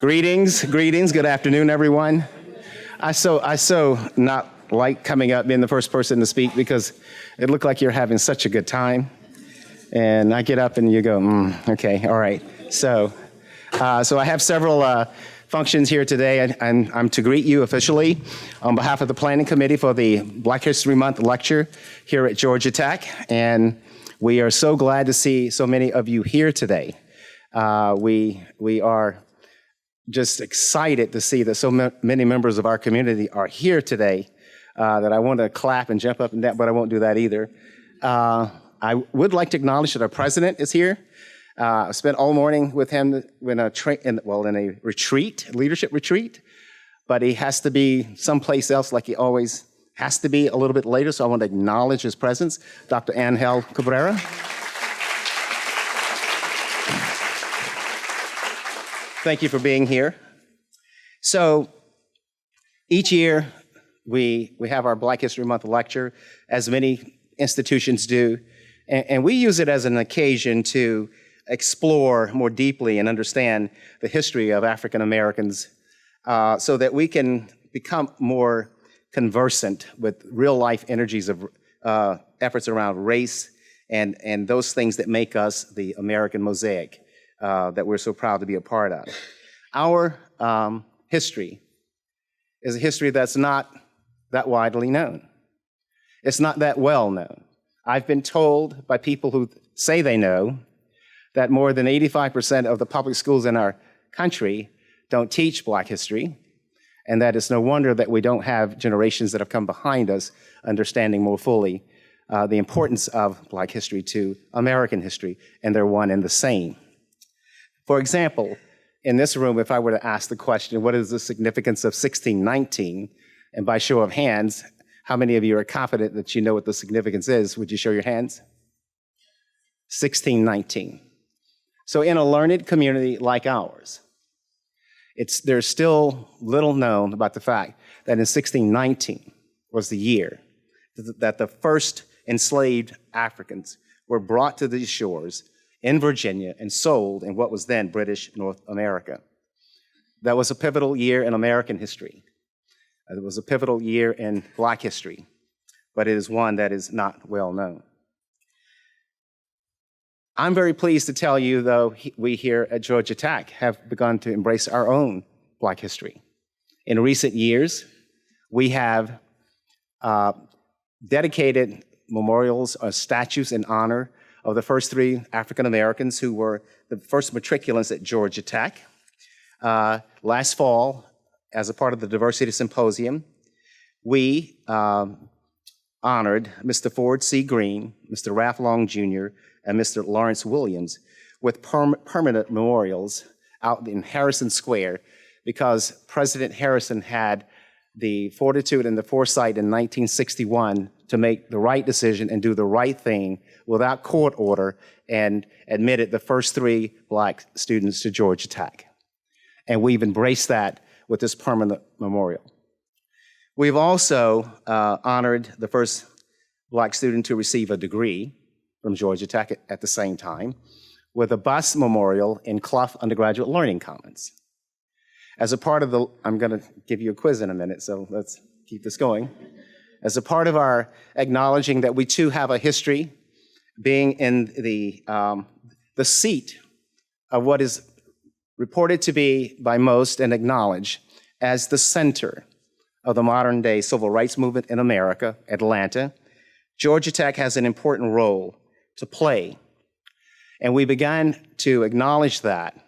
Greetings. Good afternoon, everyone. I so not like coming up being the first person to speak because it looked like you're having such a good time, and I get up and you go, okay, all right. So I have several functions here today, and I'm to greet you officially on behalf of the Planning Committee for the Black History Month lecture here at Georgia Tech, and we are so glad to see so many of you here today. We are just excited to see that so many members of our community are here today that I want to clap and jump up and down, but I won't do that either. I would like to acknowledge that our president is here. I spent all morning with him in a retreat, leadership retreat, but he has to be someplace else like he always has to be a little bit later, so I want to acknowledge his presence. Dr. Angel Cabrera. Thank you for being here. So each year we have our Black History Month lecture, as many institutions do, and we use it as an occasion to explore more deeply and understand the history of African Americans so that we can become more conversant with real life energies of efforts around race and those things that make us the American mosaic that we're so proud to be a part of. Our history is a history that's not that widely known. It's not that well known. I've been told by people who say they know that more than 85% of the public schools in our country don't teach Black history, and that it's no wonder that we don't have generations that have come behind us understanding more fully the importance of Black history to American history, and they're one and the same. For example, in this room, if I were to ask the question, what is the significance of 1619? And by show of hands, how many of you are confident that you know what the significance is? Would you show your hands? 1619. So in a learned community like ours, there's still little known about the fact that in 1619 was the year that the first enslaved Africans were brought to these shores in Virginia and sold in what was then British North America. That was a pivotal year in American history. It was a pivotal year in Black history, but it is one that is not well known. I'm very pleased to tell you, though, we here at Georgia Tech have begun to embrace our own Black history. In recent years, we have dedicated memorials or statues in honor of the first three African Americans who were the first matriculants at Georgia Tech. Last fall, as a part of the Diversity Symposium, we honored Mr. Ford C. Green, Mr. Ralph Long Jr., and Mr. Lawrence Williams with permanent memorials out in Harrison Square because President Harrison had the fortitude and the foresight in 1961 to make the right decision and do the right thing without court order and admitted the first three Black students to Georgia Tech. And we've embraced that with this permanent memorial. We've also honored the first Black student to receive a degree from Georgia Tech at the same time with a bus memorial in Clough Undergraduate Learning Commons. As a part of I'm gonna give you a quiz in a minute, so let's keep this going. As a part of our acknowledging that we too have a history, being in the seat of what is reported to be by most and acknowledged as the center of the modern day civil rights movement in America, Atlanta, Georgia Tech has an important role to play. And we began to acknowledge that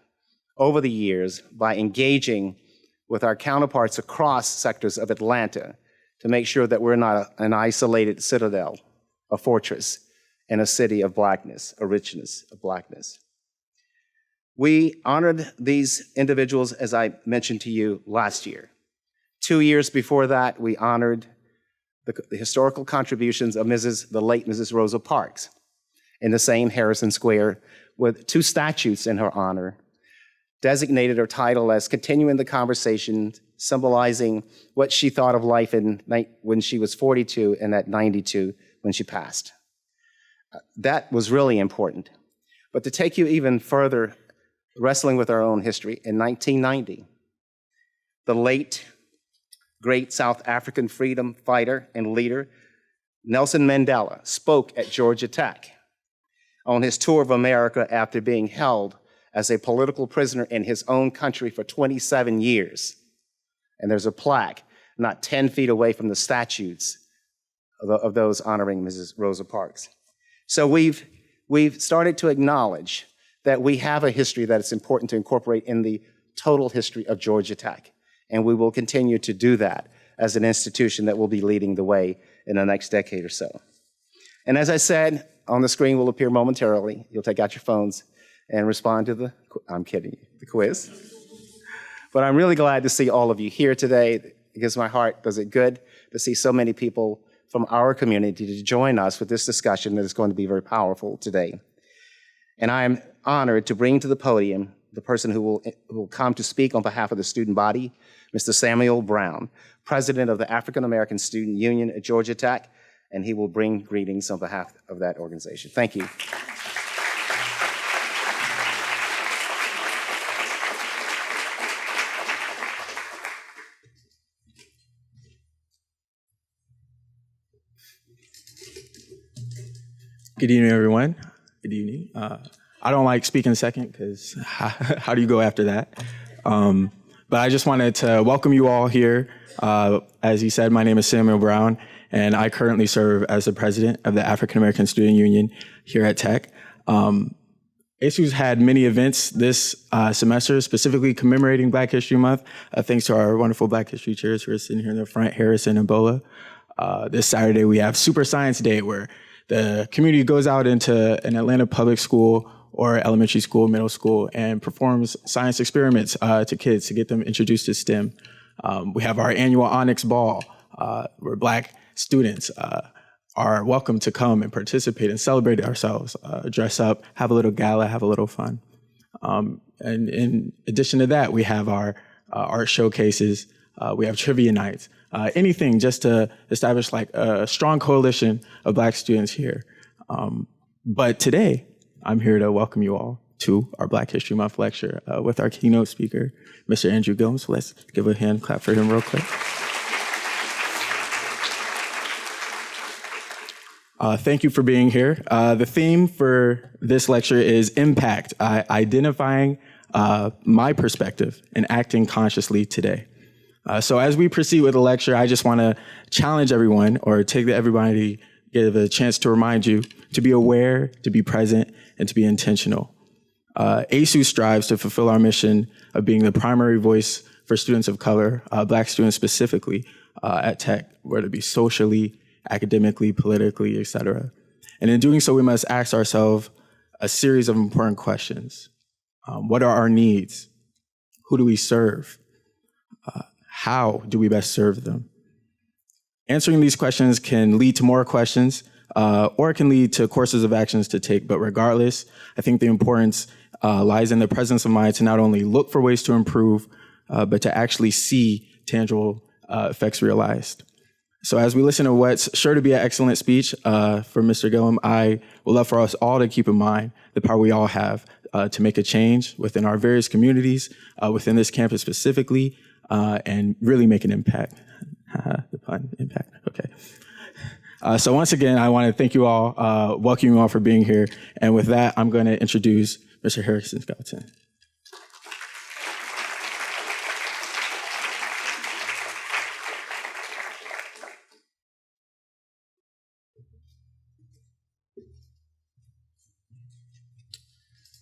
over the years by engaging with our counterparts across sectors of Atlanta to make sure that we're not an isolated citadel, a fortress, in a city of Blackness, a richness of Blackness. We honored these individuals, as I mentioned to you last year. 2 years before that, we honored the historical contributions of the late Mrs. Rosa Parks in the same Harrison Square with 2 statues in her honor, designated her title as Continuing the Conversation, symbolizing what she thought of life when she was 42 and at 92 when she passed. That was really important. But to take you even further wrestling with our own history. In 1990, the late, great South African freedom fighter and leader, Nelson Mandela, spoke at Georgia Tech on his tour of America after being held as a political prisoner in his own country for 27 years. And there's a plaque not 10 feet away from the statues of those honoring Mrs. Rosa Parks. So we've started to acknowledge that we have a history that it's important to incorporate in the total history of Georgia Tech. And we will continue to do that as an institution that will be leading the way in the next decade or so. And as I said, on the screen will appear momentarily. You'll take out your phones and respond to the, I'm kidding you, the quiz. But I'm really glad to see all of you here today. It gives my heart, does it good to see so many people from our community to join us with this discussion that is going to be very powerful today. And I am honored to bring to the podium the person who will come to speak on behalf of the student body, Mr. Samuel Brown, president of the African American Student Union at Georgia Tech, and he will bring greetings on behalf of that organization. Thank you. Good evening, everyone. Good evening. I don't like speaking second because how do you go after that? But I just wanted to welcome you all here. As he said, my name is Samuel Brown, and I currently serve as the president of the African American Student Union here at Tech. ASU's had many events this semester, specifically commemorating Black History Month, thanks to our wonderful Black History chairs who are sitting here in the front, Harrison and Bola. This Saturday, we have Super Science Day, where the community goes out into an Atlanta public school or elementary school, middle school, and performs science experiments to kids to get them introduced to STEM. We have our annual Onyx Ball, where Black students are welcome to come and participate and celebrate ourselves, dress up, have a little gala, have a little fun. And in addition to that, we have our art showcases, we have trivia nights, anything just to establish like a strong coalition of Black students here. But today, I'm here to welcome you all to our Black History Month lecture with our keynote speaker, Mr. Andrew Gillum. So let's give a hand clap for him real quick. Thank you for being here. The theme for this lecture is impact, identifying my perspective and acting consciously today. So as we proceed with the lecture, I just want to challenge everyone, or take everybody, give a chance to remind you to be aware, to be present, and to be intentional. ASU strives to fulfill our mission of being the primary voice for students of color, Black students specifically, at Tech, whether it be socially, academically, politically, et cetera. And in doing so, we must ask ourselves a series of important questions. What are our needs? Who do we serve? How do we best serve them? Answering these questions can lead to more questions, or it can lead to courses of actions to take. But regardless, I think the importance lies in the presence of mind to not only look for ways to improve, but to actually see tangible effects realized. So as we listen to what's sure to be an excellent speech from Mr. Gilliam, I would love for us all to keep in mind the power we all have to make a change within our various communities, within this campus specifically, and really make an impact. The pun, impact, okay. So once again, I want to thank you all, welcome you all for being here. And with that, I'm going to introduce Mr. Harrison Skelton.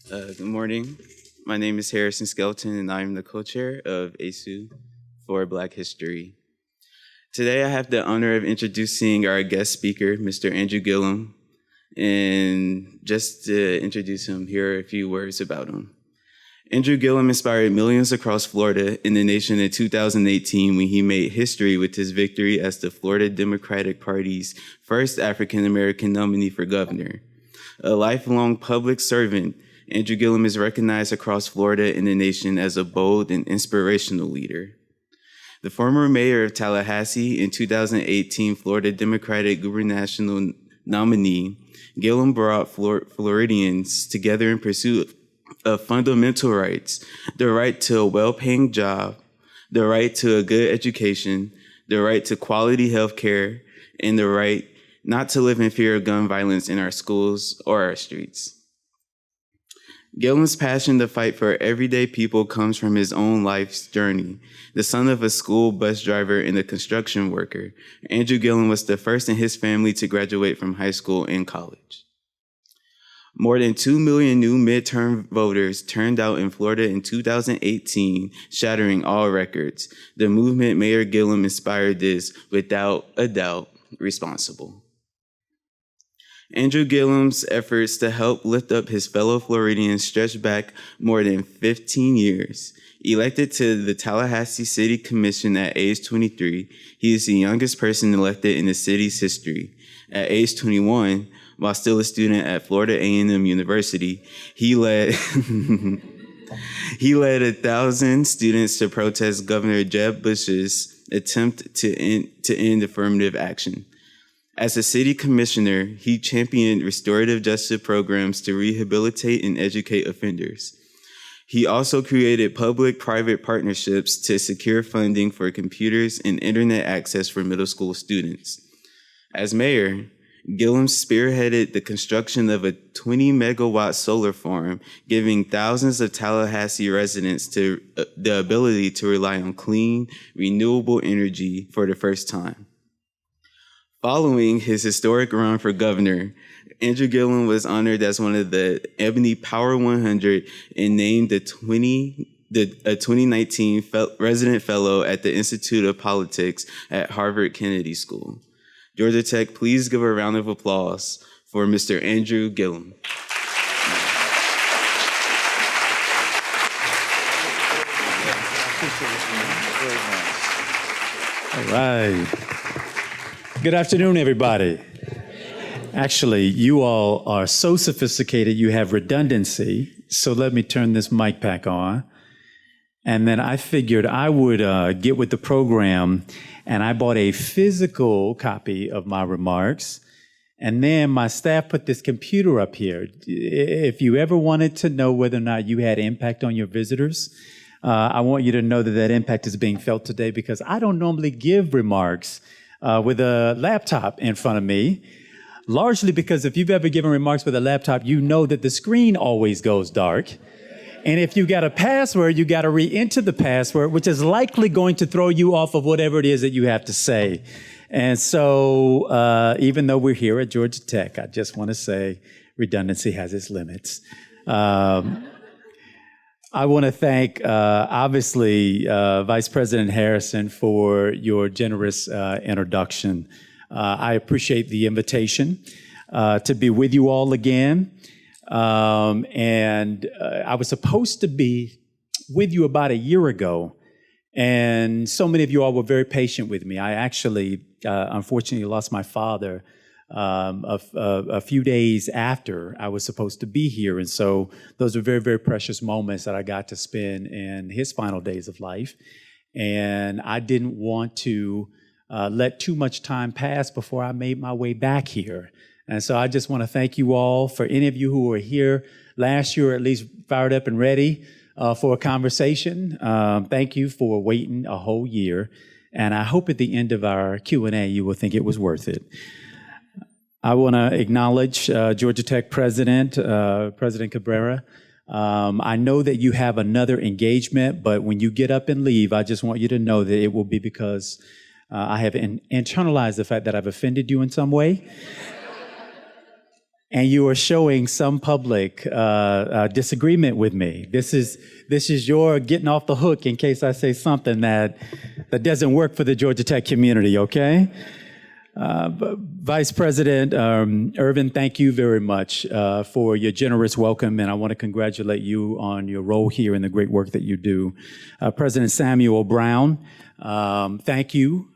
Good morning. My name is Harrison Skelton, and I'm the co-chair of ASU for Black History. Today, I have the honor of introducing our guest speaker, Mr. Andrew Gillum. And just to introduce him, here are a few words about him. Andrew Gillum inspired millions across Florida and the nation in 2018 when he made history with his victory as the Florida Democratic Party's first African-American nominee for governor. A lifelong public servant, Andrew Gillum is recognized across Florida and the nation as a bold and inspirational leader. The former mayor of Tallahassee and 2018 Florida Democratic gubernatorial nominee, Gillum brought Floridians together in pursuit of fundamental rights, the right to a well-paying job, the right to a good education, the right to quality health care, and the right not to live in fear of gun violence in our schools or our streets. Gillum's passion to fight for everyday people comes from his own life's journey. The son of a school bus driver and a construction worker, Andrew Gillum was the first in his family to graduate from high school and college. More than 2 million new midterm voters turned out in Florida in 2018, shattering all records. The movement Mayor Gillum inspired is, without a doubt, responsible. Andrew Gillum's efforts to help lift up his fellow Floridians stretch back more than 15 years. Elected to the Tallahassee City Commission at age 23, he is the youngest person elected in the city's history. At age 21, while still a student at Florida A&M University, he led 1,000 students to protest Governor Jeb Bush's attempt to end affirmative action. As a city commissioner, he championed restorative justice programs to rehabilitate and educate offenders. He also created public-private partnerships to secure funding for computers and internet access for middle school students. As mayor, Gillum spearheaded the construction of a 20-megawatt solar farm, giving thousands of Tallahassee residents the ability to rely on clean, renewable energy for the first time. Following his historic run for governor, Andrew Gillum was honored as one of the Ebony Power 100 and named a 2019 resident fellow at the Institute of Politics at Harvard Kennedy School. Georgia Tech, please give a round of applause for Mr. Andrew Gillum. All right. Good afternoon, everybody. Actually, you all are so sophisticated, you have redundancy. So let me turn this mic back on. And then I figured I would get with the program, and I bought a physical copy of my remarks. And then my staff put this computer up here. If you ever wanted to know whether or not you had impact on your visitors, I want you to know that that impact is being felt today, because I don't normally give remarks with a laptop in front of me, largely because if you've ever given remarks with a laptop, you know that the screen always goes dark. And if you got a password, you got to re-enter the password, which is likely going to throw you off of whatever it is that you have to say. And so even though we're here at Georgia Tech, I just want to say redundancy has its limits. I want to thank, obviously, Vice President Harrison for your generous introduction. I appreciate the invitation to be with you all again. And I was supposed to be with you about a year ago, and so many of you all were very patient with me. I actually, unfortunately, lost my father a few days after I was supposed to be here. And so those are very, very precious moments that I got to spend in his final days of life. And I didn't want to let too much time pass before I made my way back here. And so I just want to thank you all. For any of you who were here last year, at least fired up and ready for a conversation, thank you for waiting a whole year. And I hope at the end of our Q&A, you will think it was worth it. I want to acknowledge Georgia Tech President Cabrera. I know that you have another engagement, but when you get up and leave, I just want you to know that it will be because I have internalized the fact that I've offended you in some way. And you are showing some public disagreement with me. This is your getting off the hook in case I say something that doesn't work for the Georgia Tech community, okay? Vice President Irvin, thank you very much for your generous welcome, and I want to congratulate you on your role here and the great work that you do. President Samuel Brown, thank you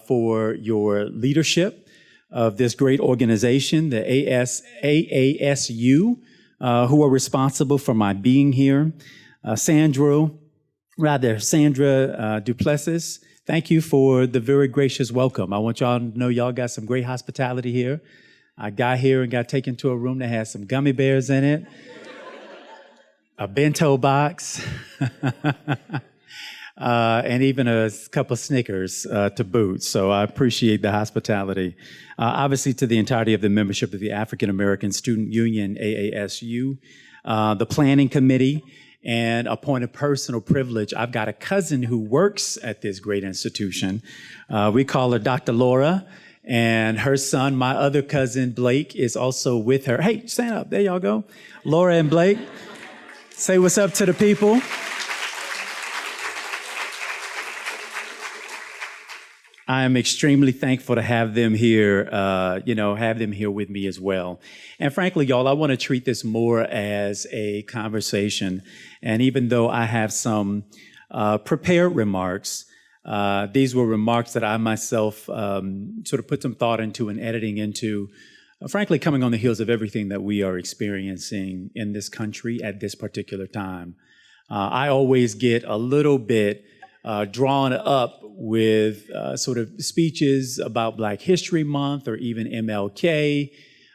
for your leadership of this great organization, the AASU, who are responsible for my being here. Sandra Duplessis, thank you for the very gracious welcome. I want y'all to know y'all got some great hospitality here. I got here and got taken to a room that has some gummy bears in it. a bento box, and even a couple of Snickers to boot. So I appreciate the hospitality. Obviously, to the entirety of the membership of the African American Student Union, AASU, the Planning Committee, and a point of personal privilege, I've got a cousin who works at this great institution. We call her Dr. Laura, and her son, my other cousin, Blake, is also with her. Hey, stand up. There y'all go. Laura and Blake, say what's up to the people. I am extremely thankful to have them here, have them here with me as well. And frankly, y'all, I want to treat this more as a conversation. And even though I have some prepared remarks, these were remarks that I myself sort of put some thought into and editing into, frankly, coming on the heels of everything that we are experiencing in this country at this particular time. I always get a little bit drawn up with sort of speeches about Black History Month or even MLK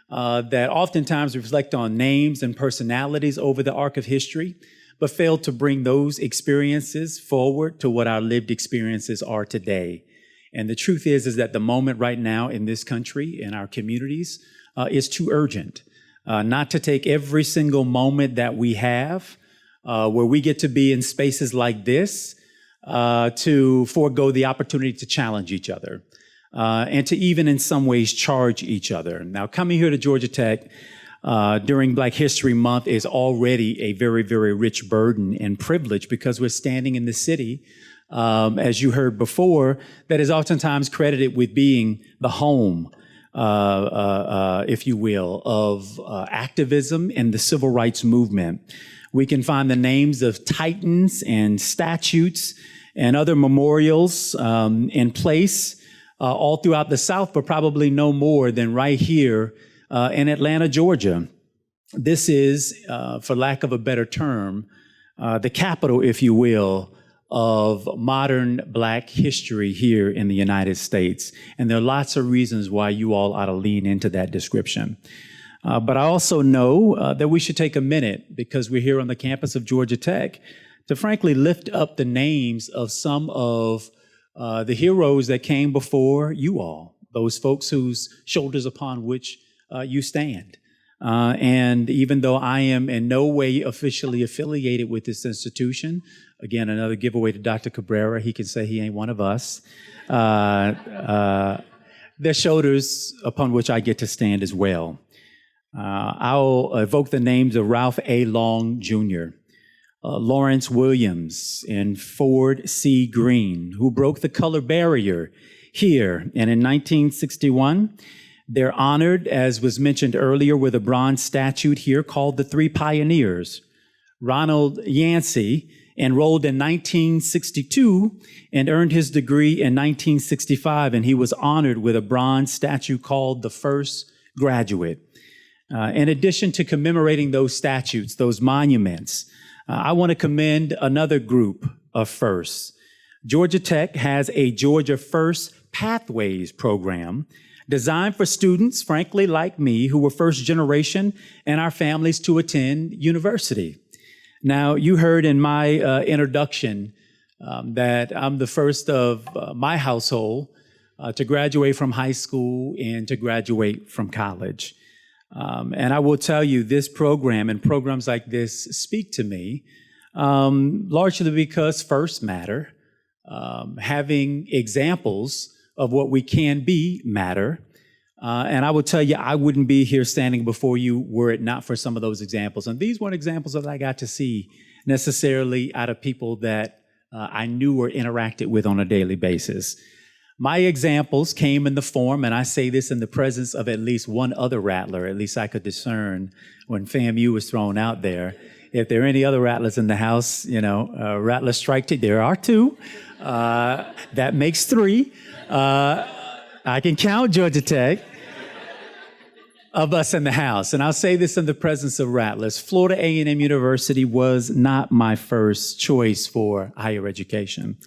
that oftentimes reflect on names and personalities over the arc of history, but fail to bring those experiences forward to what our lived experiences are today. And the truth is that the moment right now in this country, in our communities, is too urgent. Not to take every single moment that we have where we get to be in spaces like this to forego the opportunity to challenge each other and to even in some ways charge each other. Now, coming here to Georgia Tech during Black History Month is already a very, very rich burden and privilege because we're standing in the city, as you heard before, that is oftentimes credited with being the home, if you will, of activism and the civil rights movement. We can find the names of titans and statutes and other memorials in place all throughout the South, but probably no more than right here in Atlanta, Georgia. This is, for lack of a better term, the capital, if you will, of modern Black history here in the United States. And there are lots of reasons why you all ought to lean into that description. But I also know that we should take a minute, because we're here on the campus of Georgia Tech, to frankly lift up the names of some of the heroes that came before you all, those folks whose shoulders upon which you stand. And even though I am in no way officially affiliated with this institution, again, another giveaway to Dr. Cabrera, he can say he ain't one of us, their shoulders upon which I get to stand as well. I'll evoke the names of Ralph A. Long, Jr., Lawrence Williams, and Ford C. Green, who broke the color barrier here. And in 1961, they're honored, as was mentioned earlier, with a bronze statue here called the Three Pioneers. Ronald Yancey enrolled in 1962 and earned his degree in 1965, and he was honored with a bronze statue called the First Graduate. In addition to commemorating those statues, those monuments, I want to commend another group of firsts. Georgia Tech has a Georgia First Pathways program designed for students, frankly, like me, who were first generation and our families to attend university. Now, you heard in my introduction that I'm the first of my household to graduate from high school and to graduate from college. And I will tell you, this program and programs like this speak to me, largely because firsts matter. Having examples of what we can be matter. And I will tell you, I wouldn't be here standing before you were it not for some of those examples. And these weren't examples that I got to see necessarily out of people that I knew or interacted with on a daily basis. My examples came in the form, and I say this in the presence of at least one other rattler, at least I could discern when FAMU was thrown out there. If there are any other rattlers in the house, rattler strike two. There are two. That makes three. I can count Georgia Tech of us in the house. And I'll say this in the presence of rattlers. Florida A&M University was not my first choice for higher education.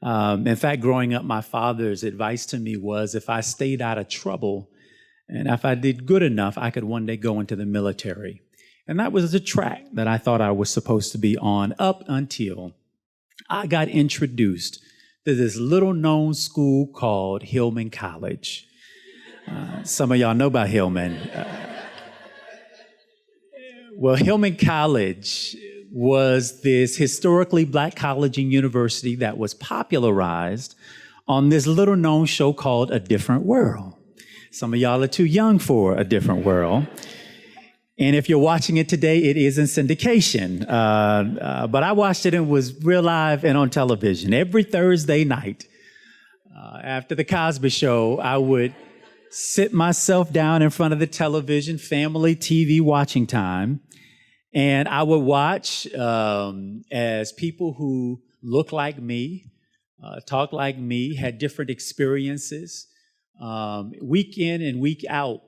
In fact, growing up, my father's advice to me was if I stayed out of trouble and if I did good enough, I could one day go into the military. And that was the track that I thought I was supposed to be on up until I got introduced to this little known school called Hillman College. Some of y'all know about Hillman. Well, Hillman College was this historically black college and university that was popularized on this little known show called A Different World. Some of y'all are too young for A Different World. And if you're watching it today, it is in syndication. But I watched it and was real live and on television. Every Thursday night after the Cosby Show, I would sit myself down in front of the television, family TV watching time, and I would watch as people who look like me, talk like me, had different experiences, week in and week out,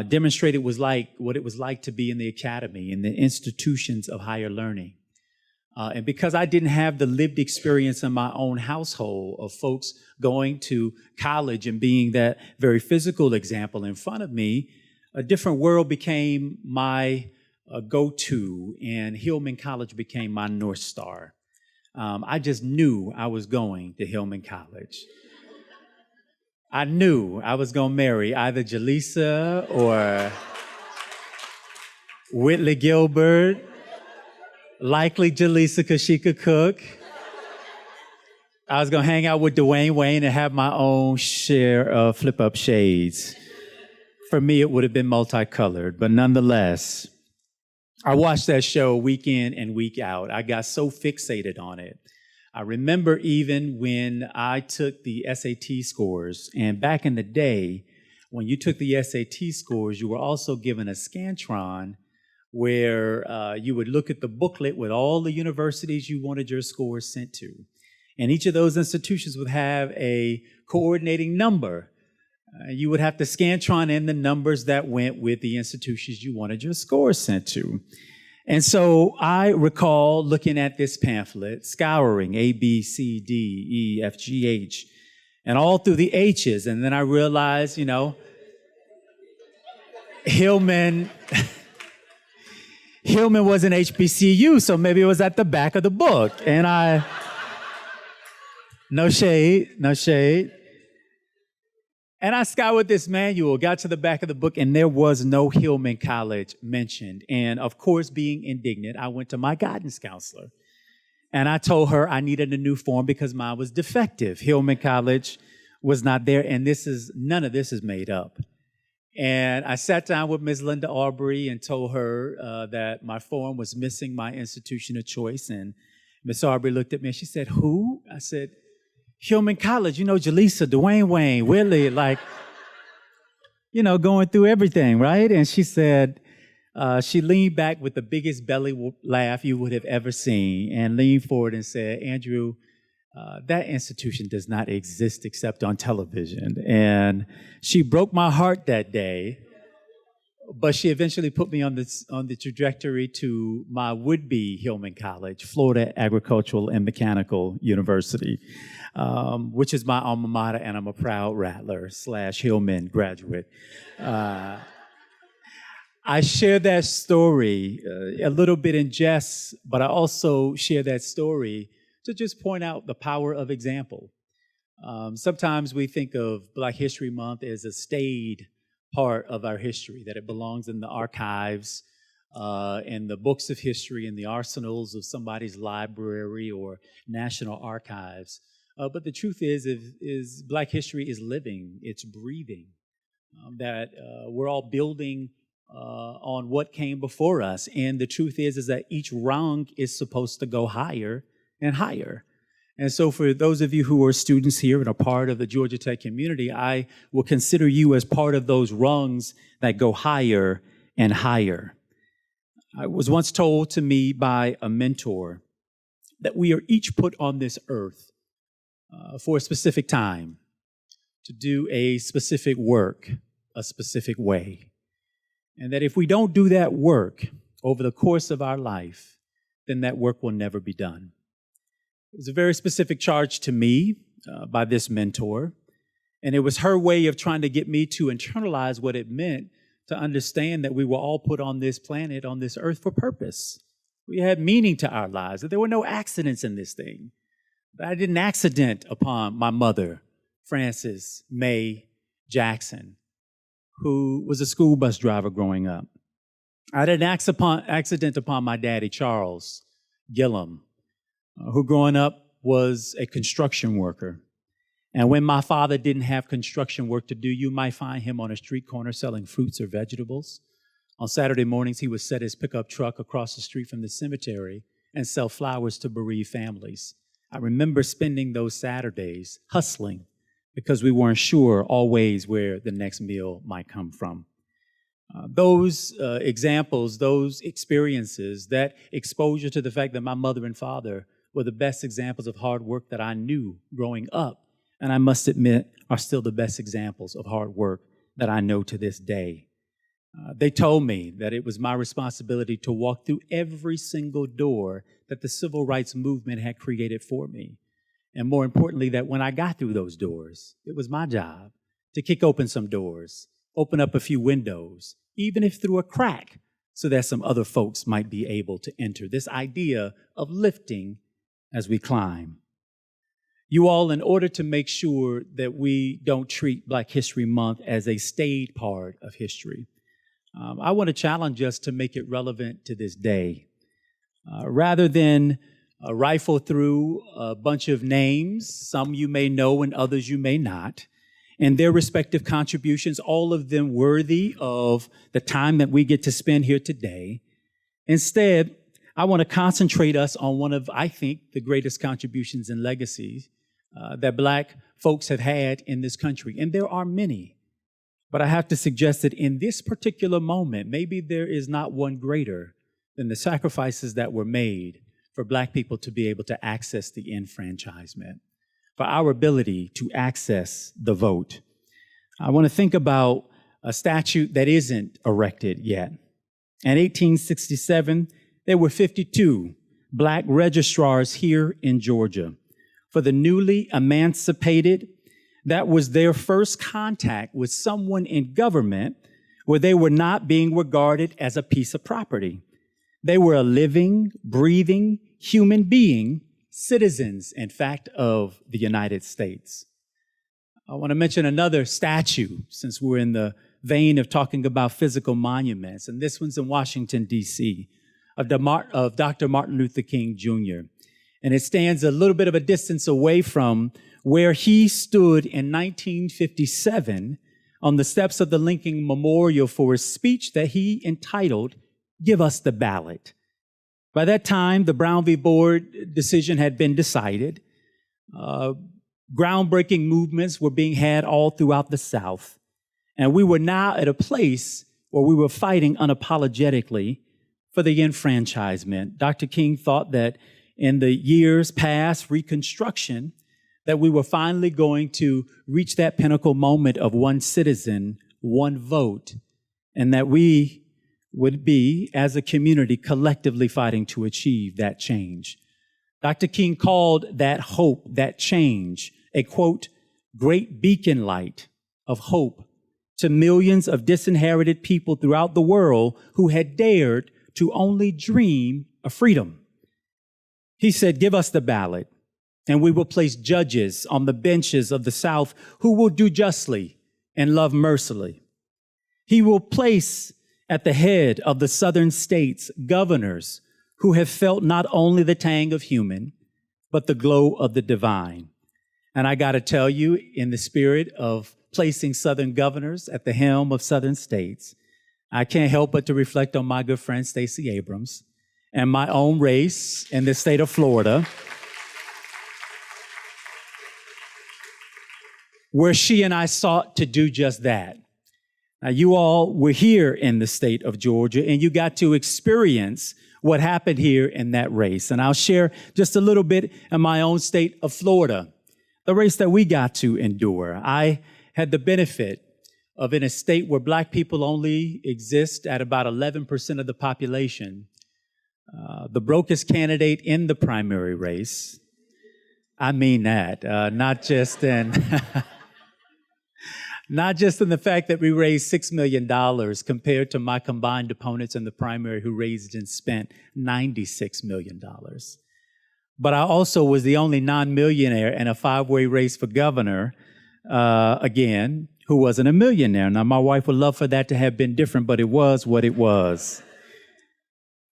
demonstrated what it was like to be in the academy, in the institutions of higher learning. And because I didn't have the lived experience in my own household of folks going to college and being that very physical example in front of me, A Different World became my go-to, and Hillman College became my North Star. I just knew I was going to Hillman College. I knew I was going to marry either Jaleesa or Whitley Gilbert, likely Jaleesa because she could cook. I was going to hang out with Dwayne Wayne and have my own share of flip-up shades. For me, it would have been multicolored, but nonetheless, I watched that show week in and week out. I got so fixated on it. I remember even when I took the SAT scores, and back in the day, when you took the SAT scores, you were also given a Scantron where you would look at the booklet with all the universities you wanted your scores sent to. And each of those institutions would have a coordinating number. You would have to Scantron in the numbers that went with the institutions you wanted your scores sent to. And so I recall looking at this pamphlet, scouring A, B, C, D, E, F, G, H, and all through the H's. And then I realized, Hillman was an HBCU, so maybe it was at the back of the book. And no shade. And I scoured this manual, got to the back of the book, and there was no Hillman College mentioned. And of course, being indignant, I went to my guidance counselor. And I told her I needed a new form because mine was defective. Hillman College was not there, and none of this is made up. And I sat down with Ms. Linda Aubrey and told her that my form was missing my institution of choice. And Ms. Aubrey looked at me and she said, "Who?" I said, "Hillman College, Jaleesa, Dwayne Wayne, Willie, going through everything, right?" And she said, she leaned back with the biggest belly laugh you would have ever seen and leaned forward and said, "Andrew, that institution does not exist except on television." And she broke my heart that day, but she eventually put me on the trajectory to my would-be Hillman College, Florida Agricultural and Mechanical University, which is my alma mater, and I'm a proud Rattler / Hillman graduate. I share that story a little bit in jest, but I also share that story to just point out the power of example. Sometimes we think of Black History Month as a staid part of our history, that it belongs in the archives, in the books of history, in the arsenals of somebody's library or national archives. But the truth is Black history is living, it's breathing, that we're all building on what came before us. And the truth is that each rung is supposed to go higher and higher. And so for those of you who are students here and are part of the Georgia Tech community, I will consider you as part of those rungs that go higher and higher. I was once told to me by a mentor that we are each put on this earth for a specific time to do a specific work, a specific way. And that if we don't do that work over the course of our life, then that work will never be done. It was a very specific charge to me by this mentor, and it was her way of trying to get me to internalize what it meant to understand that we were all put on this planet, on this earth for purpose. We had meaning to our lives, that there were no accidents in this thing. But I didn't accident upon my mother, Frances May Jackson, who was a school bus driver growing up. I didn't accident upon my daddy, Charles Gillum, who growing up was a construction worker. And when my father didn't have construction work to do, you might find him on a street corner selling fruits or vegetables. On Saturday mornings, he would set his pickup truck across the street from the cemetery and sell flowers to bereaved families. I remember spending those Saturdays hustling because we weren't sure always where the next meal might come from. Those examples, those experiences, that exposure to the fact that my mother and father were the best examples of hard work that I knew growing up, and I must admit are still the best examples of hard work that I know to this day. They told me that it was my responsibility to walk through every single door that the civil rights movement had created for me. And more importantly, that when I got through those doors, it was my job to kick open some doors, open up a few windows, even if through a crack, so that some other folks might be able to enter. This idea of lifting as we climb. You all, in order to make sure that we don't treat Black History Month as a staid part of history, I want to challenge us to make it relevant to this day. Rather than rifle through a bunch of names, some you may know and others you may not, and their respective contributions, all of them worthy of the time that we get to spend here today. Instead, I want to concentrate us on one of, I think, the greatest contributions and legacies that Black folks have had in this country. And there are many. But I have to suggest that in this particular moment, maybe there is not one greater than the sacrifices that were made for Black people to be able to access the enfranchisement, for our ability to access the vote. I want to think about a statute that isn't erected yet. In 1867, there were 52 Black registrars here in Georgia. For the newly emancipated, that was their first contact with someone in government where they were not being regarded as a piece of property. They were a living, breathing human being, citizens, in fact, of the United States. I want to mention another statue, since we're in the vein of talking about physical monuments, and this one's in Washington, D.C., of Dr. Martin Luther King, Jr., and it stands a little bit of a distance away from where he stood in 1957 on the steps of the Lincoln Memorial for a speech that he entitled, "Give Us the Ballot." By that time, the Brown v. Board decision had been decided. Groundbreaking movements were being had all throughout the South. And we were now at a place where we were fighting unapologetically for the enfranchisement. Dr. King thought that in the years past Reconstruction, that we were finally going to reach that pinnacle moment of one citizen, one vote, and that we would be, as a community, collectively fighting to achieve that change. Dr. King called that hope, that change, a, quote, great beacon light of hope to millions of disinherited people throughout the world who had dared to only dream of freedom. He said, "Give us the ballot, and we will place judges on the benches of the South who will do justly and love mercifully. He will place at the head of the Southern states governors who have felt not only the tang of human, but the glow of the divine." And I got to tell you, in the spirit of placing Southern governors at the helm of Southern states, I can't help but to reflect on my good friend Stacey Abrams and my own race in the state of Florida, where she and I sought to do just that. Now, you all were here in the state of Georgia, and you got to experience what happened here in that race. And I'll share just a little bit in my own state of Florida, the race that we got to endure. I had the benefit of, in a state where Black people only exist at about 11% of the population, the brokest candidate in the primary race. I mean that, not just in Not just in the fact that we raised $6 million compared to my combined opponents in the primary who raised and spent $96 million. But I also was the only non-millionaire in a 5-way race for governor, again, who wasn't a millionaire. Now, my wife would love for that to have been different, but it was what it was.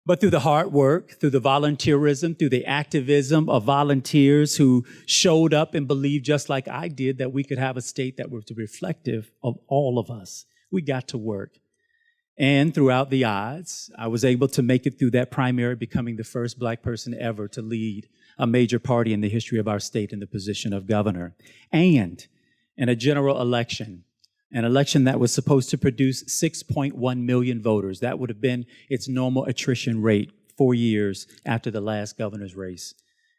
But through the hard work, through the volunteerism, through the activism of volunteers who showed up and believed just like I did that we could have a state that was reflective of all of us, we got to work. And throughout the odds, I was able to make it through that primary, becoming the first Black person ever to lead a major party in the history of our state in the position of governor. And in a general election, an election that was supposed to produce 6.1 million voters. That would have been its normal attrition rate 4 years after the last governor's race.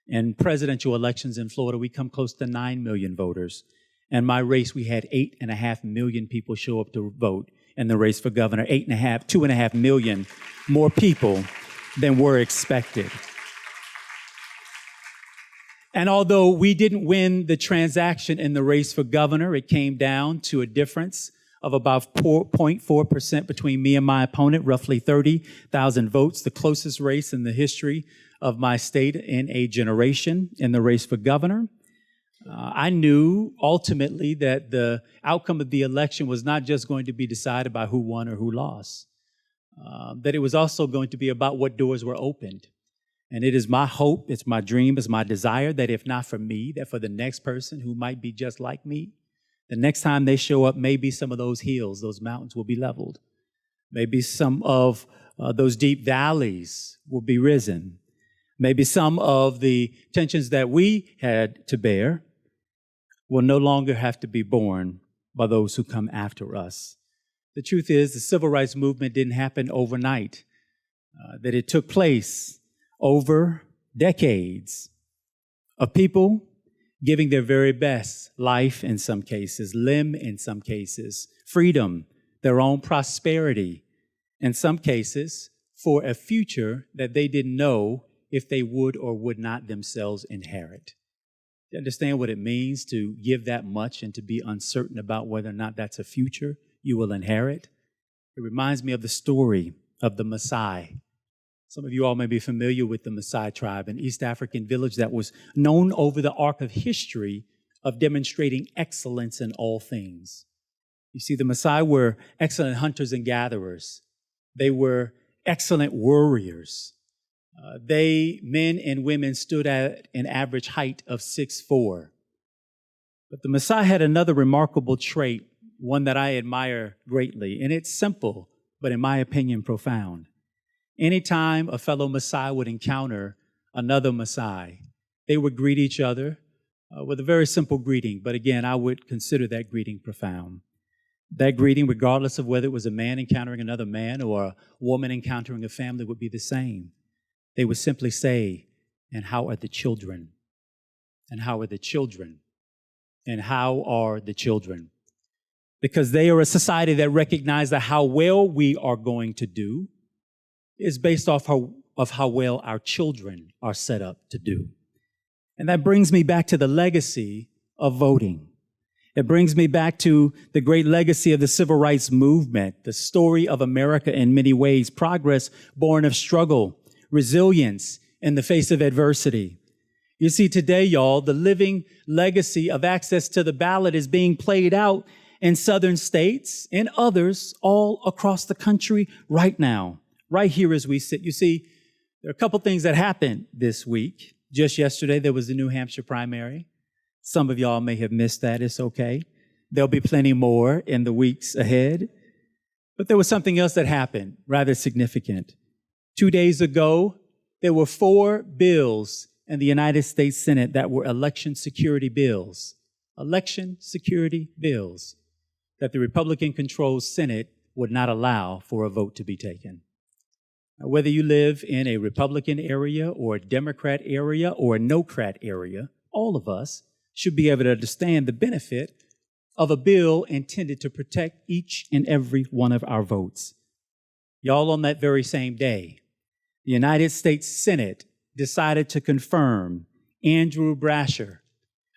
In presidential elections in Florida, we come close to 9 million voters. In my race, we had 8.5 million people show up to vote in the race for governor, 2.5 million more people than were expected. And although we didn't win the transaction in the race for governor, it came down to a difference of about 0.4% between me and my opponent, roughly 30,000 votes, the closest race in the history of my state in a generation in the race for governor. I knew ultimately that the outcome of the election was not just going to be decided by who won or who lost, that it was also going to be about what doors were opened. And it is my hope, it's my dream, it's my desire that if not for me, that for the next person who might be just like me, the next time they show up, maybe some of those hills, those mountains will be leveled. Maybe some of those deep valleys will be risen. Maybe some of the tensions that we had to bear will no longer have to be borne by those who come after us. The truth is, the civil rights movement didn't happen overnight, that it took place over decades of people giving their very best, life in some cases, limb in some cases, freedom, their own prosperity, in some cases, for a future that they didn't know if they would or would not themselves inherit. You understand what it means to give that much and to be uncertain about whether or not that's a future you will inherit? It reminds me of the story of the Masai. Some of you all may be familiar with the Masai tribe, an East African village that was known over the arc of history of demonstrating excellence in all things. You see, the Masai were excellent hunters and gatherers. They were excellent warriors. Men and women stood at an average height of 6'4". But the Masai had another remarkable trait, one that I admire greatly, and it's simple, but in my opinion, profound. Anytime a fellow Masai would encounter another Masai, they would greet each other with a very simple greeting. But again, I would consider that greeting profound. That greeting, regardless of whether it was a man encountering another man or a woman encountering a family, would be the same. They would simply say, "And how are the children? And how are the children? And how are the children?" Because they are a society that recognizes that how well we are going to do is based off of how well our children are set up to do. And that brings me back to the legacy of voting. It brings me back to the great legacy of the civil rights movement, the story of America in many ways, progress born of struggle, resilience in the face of adversity. You see, today, y'all, the living legacy of access to the ballot is being played out in southern states and others all across the country right now. Right here as we sit. You see, there are a couple things that happened this week. Just yesterday, there was the New Hampshire primary. Some of y'all may have missed that. It's okay. There'll be plenty more in the weeks ahead. But there was something else that happened, rather significant. 2 days ago, there were 4 bills in the United States Senate that were election security bills. Election security bills that the Republican-controlled Senate would not allow for a vote to be taken. Now, whether you live in a Republican area or a Democrat area or a no-crat area, all of us should be able to understand the benefit of a bill intended to protect each and every one of our votes. Y'all, on that very same day, the United States Senate decided to confirm Andrew Brasher,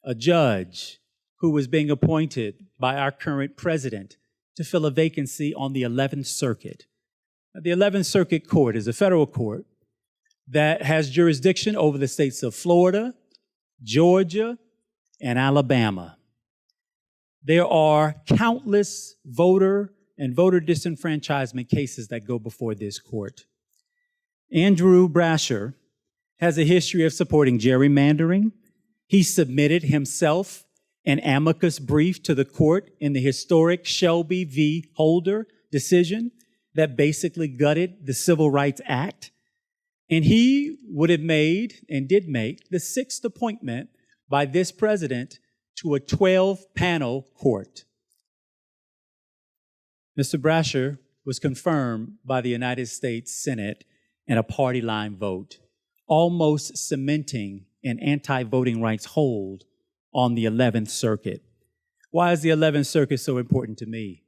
a judge who was being appointed by our current president to fill a vacancy on the 11th Circuit. The 11th Circuit Court is a federal court that has jurisdiction over the states of Florida, Georgia, and Alabama. There are countless voter and voter disenfranchisement cases that go before this court. Andrew Brasher has a history of supporting gerrymandering. He submitted himself an amicus brief to the court in the historic Shelby v. Holder decision that basically gutted the Civil Rights Act. And he would have made, and did make, the sixth appointment by this president to a 12-panel court. Mr. Brasher was confirmed by the United States Senate in a party line vote, almost cementing an anti-voting rights hold on the 11th Circuit. Why is the 11th Circuit so important to me?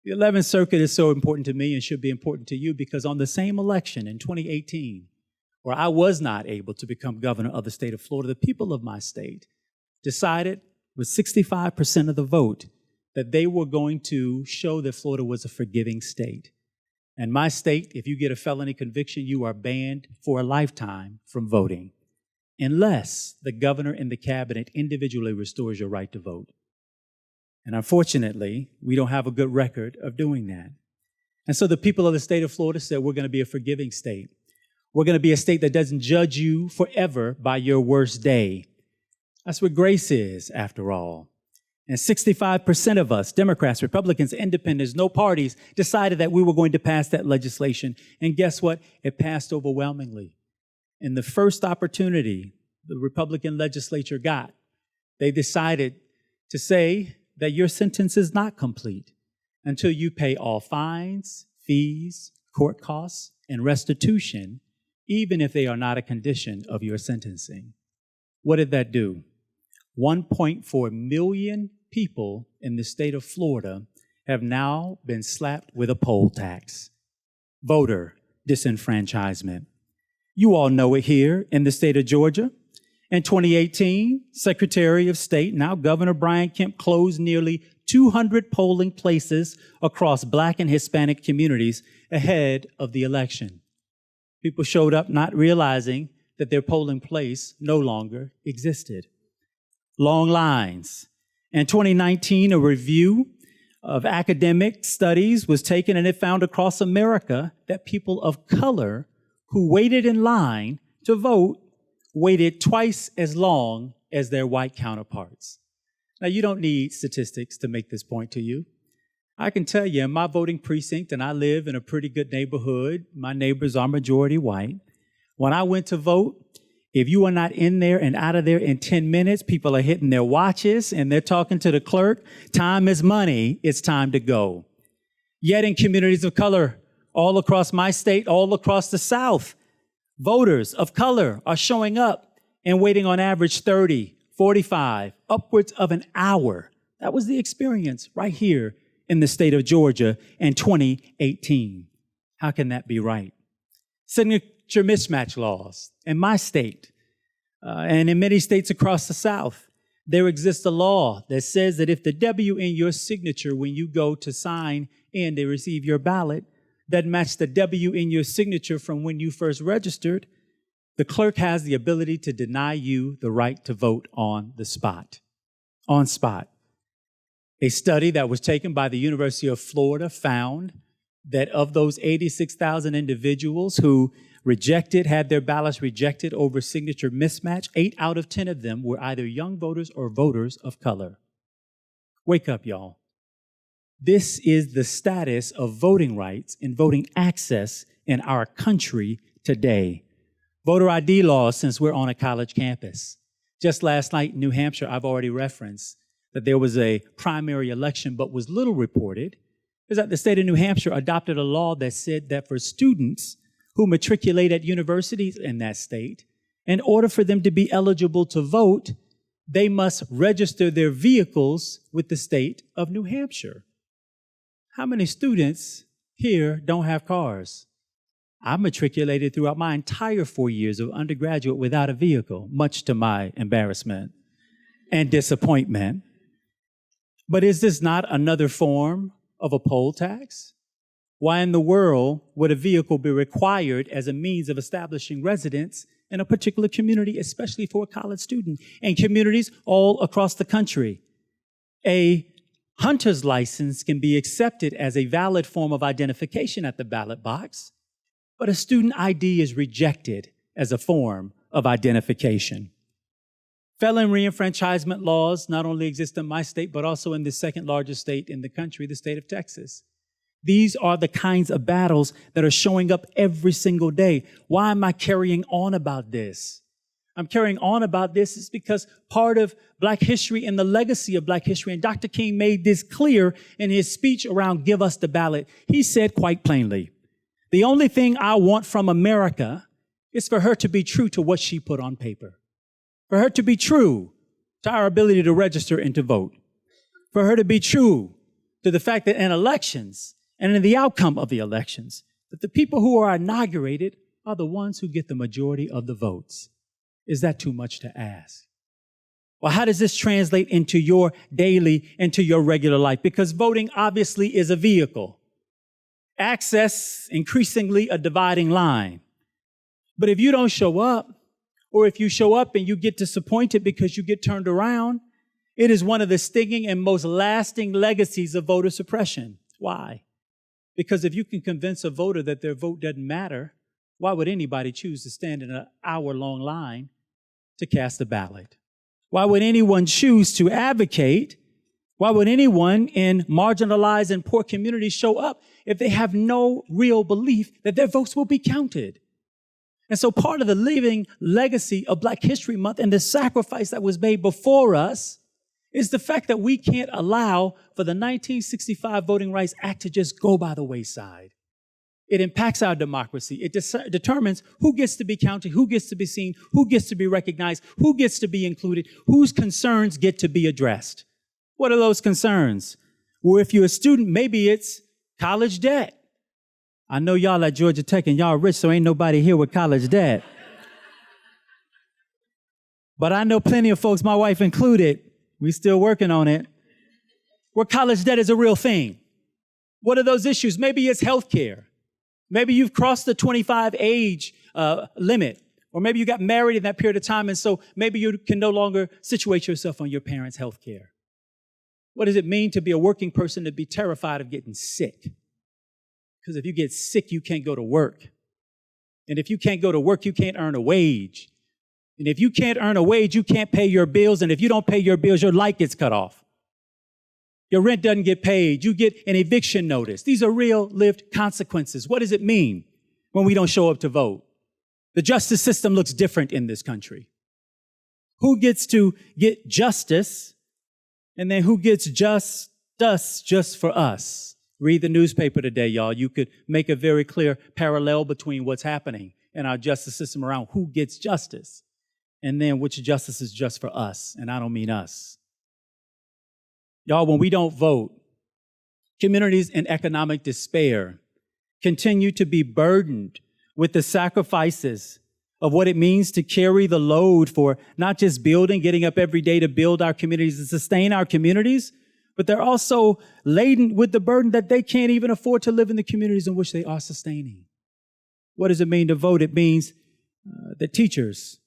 The 11th Circuit is so important to me and should be important to you because on the same election in 2018, where I was not able to become governor of the state of Florida, the people of my state decided with 65% of the vote that they were going to show that Florida was a forgiving state. And my state, if you get a felony conviction, you are banned for a lifetime from voting, unless the governor and the cabinet individually restores your right to vote. And unfortunately, we don't have a good record of doing that. And so the people of the state of Florida said, we're going to be a forgiving state. We're going to be a state that doesn't judge you forever by your worst day. That's what grace is, after all. And 65% of us, Democrats, Republicans, Independents, no parties, decided that we were going to pass that legislation. And guess what? It passed overwhelmingly. In the first opportunity the Republican legislature got, they decided to say that your sentence is not complete until you pay all fines, fees, court costs, and restitution, even if they are not a condition of your sentencing. What did that do? 1.4 million people in the state of Florida have now been slapped with a poll tax. Voter disenfranchisement. You all know it here in the state of Georgia. In 2018, Secretary of State, now Governor Brian Kemp, closed nearly 200 polling places across Black and Hispanic communities ahead of the election. People showed up not realizing that their polling place no longer existed. Long lines. In 2019, a review of academic studies was taken, and it found across America that people of color who waited in line to vote waited twice as long as their white counterparts. Now, you don't need statistics to make this point to you. I can tell you in my voting precinct, and I live in a pretty good neighborhood, my neighbors are majority white. When I went to vote, if you are not in there and out of there in 10 minutes, people are hitting their watches and they're talking to the clerk. Time is money. It's time to go. Yet in communities of color, all across my state, all across the South, voters of color are showing up and waiting on average 30, 45, upwards of an hour. That was the experience right here in the state of Georgia in 2018. How can that be right? Signature mismatch laws in my state and in many states across the South, there exists a law that says that if the W in your signature when you go to sign in to receive your ballot doesn't match the W in your signature from when you first registered, the clerk has the ability to deny you the right to vote on the spot. On spot. A study that was taken by the University of Florida found that of those 86,000 individuals who had their ballots rejected over signature mismatch, 8 out of 10 of them were either young voters or voters of color. Wake up, y'all. This is the status of voting rights and voting access in our country today. Voter ID laws since we're on a college campus. Just last night in New Hampshire, I've already referenced that there was a primary election, but was little reported, is that the state of New Hampshire adopted a law that said that for students who matriculate at universities in that state, in order for them to be eligible to vote, they must register their vehicles with the state of New Hampshire. How many students here don't have cars? I matriculated throughout my entire 4 years of undergraduate without a vehicle, much to my embarrassment and disappointment. But is this not another form of a poll tax? Why in the world would a vehicle be required as a means of establishing residence in a particular community, especially for a college student, and communities all across the country? A hunter's license can be accepted as a valid form of identification at the ballot box, but a student ID is rejected as a form of identification. Felon reenfranchisement laws not only exist in my state, but also in the second largest state in the country, the state of Texas. These are the kinds of battles that are showing up every single day. Why am I carrying on about this? I'm carrying on about this is because part of Black history and the legacy of Black history, and Dr. King made this clear in his speech around Give Us the Ballot. He said quite plainly, the only thing I want from America is for her to be true to what she put on paper, for her to be true to our ability to register and to vote, for her to be true to the fact that in elections and in the outcome of the elections, that the people who are inaugurated are the ones who get the majority of the votes. Is that too much to ask? Well, how does this translate into your daily, into your regular life? Because voting obviously is a vehicle. Access, increasingly a dividing line. But if you don't show up, or if you show up and you get disappointed because you get turned around, it is one of the stinging and most lasting legacies of voter suppression. Why? Because if you can convince a voter that their vote doesn't matter, why would anybody choose to stand in an hour-long line to cast a ballot? Why would anyone choose to advocate? Why would anyone in marginalized and poor communities show up if they have no real belief that their votes will be counted? And so part of the living legacy of Black History Month and the sacrifice that was made before us is the fact that we can't allow for the 1965 Voting Rights Act to just go by the wayside. It impacts our democracy. It determines who gets to be counted, who gets to be seen, who gets to be recognized, who gets to be included, whose concerns get to be addressed. What are those concerns? Well, if you're a student, maybe it's college debt. I know y'all at Georgia Tech and y'all rich, so ain't nobody here with college debt. But I know plenty of folks, my wife included, we still working on it, where college debt is a real thing. What are those issues? Maybe it's health care. Maybe you've crossed the 25 age limit, or maybe you got married in that period of time, and so maybe you can no longer situate yourself on your parents' health care. What does it mean to be a working person to be terrified of getting sick? Because if you get sick, you can't go to work. And if you can't go to work, you can't earn a wage. And if you can't earn a wage, you can't pay your bills. And if you don't pay your bills, your light gets cut off. Your rent doesn't get paid. You get an eviction notice. These are real lived consequences. What does it mean when we don't show up to vote? The justice system looks different in this country. Who gets to get justice? And then who gets justice just for us? Read the newspaper today, y'all. You could make a very clear parallel between what's happening in our justice system around who gets justice and then which justice is just for us. And I don't mean us. Y'all, when we don't vote, communities in economic despair continue to be burdened with the sacrifices of what it means to carry the load for not just building, getting up every day to build our communities and sustain our communities, but they're also laden with the burden that they can't even afford to live in the communities in which they are sustaining. What does it mean to vote? It means the teachers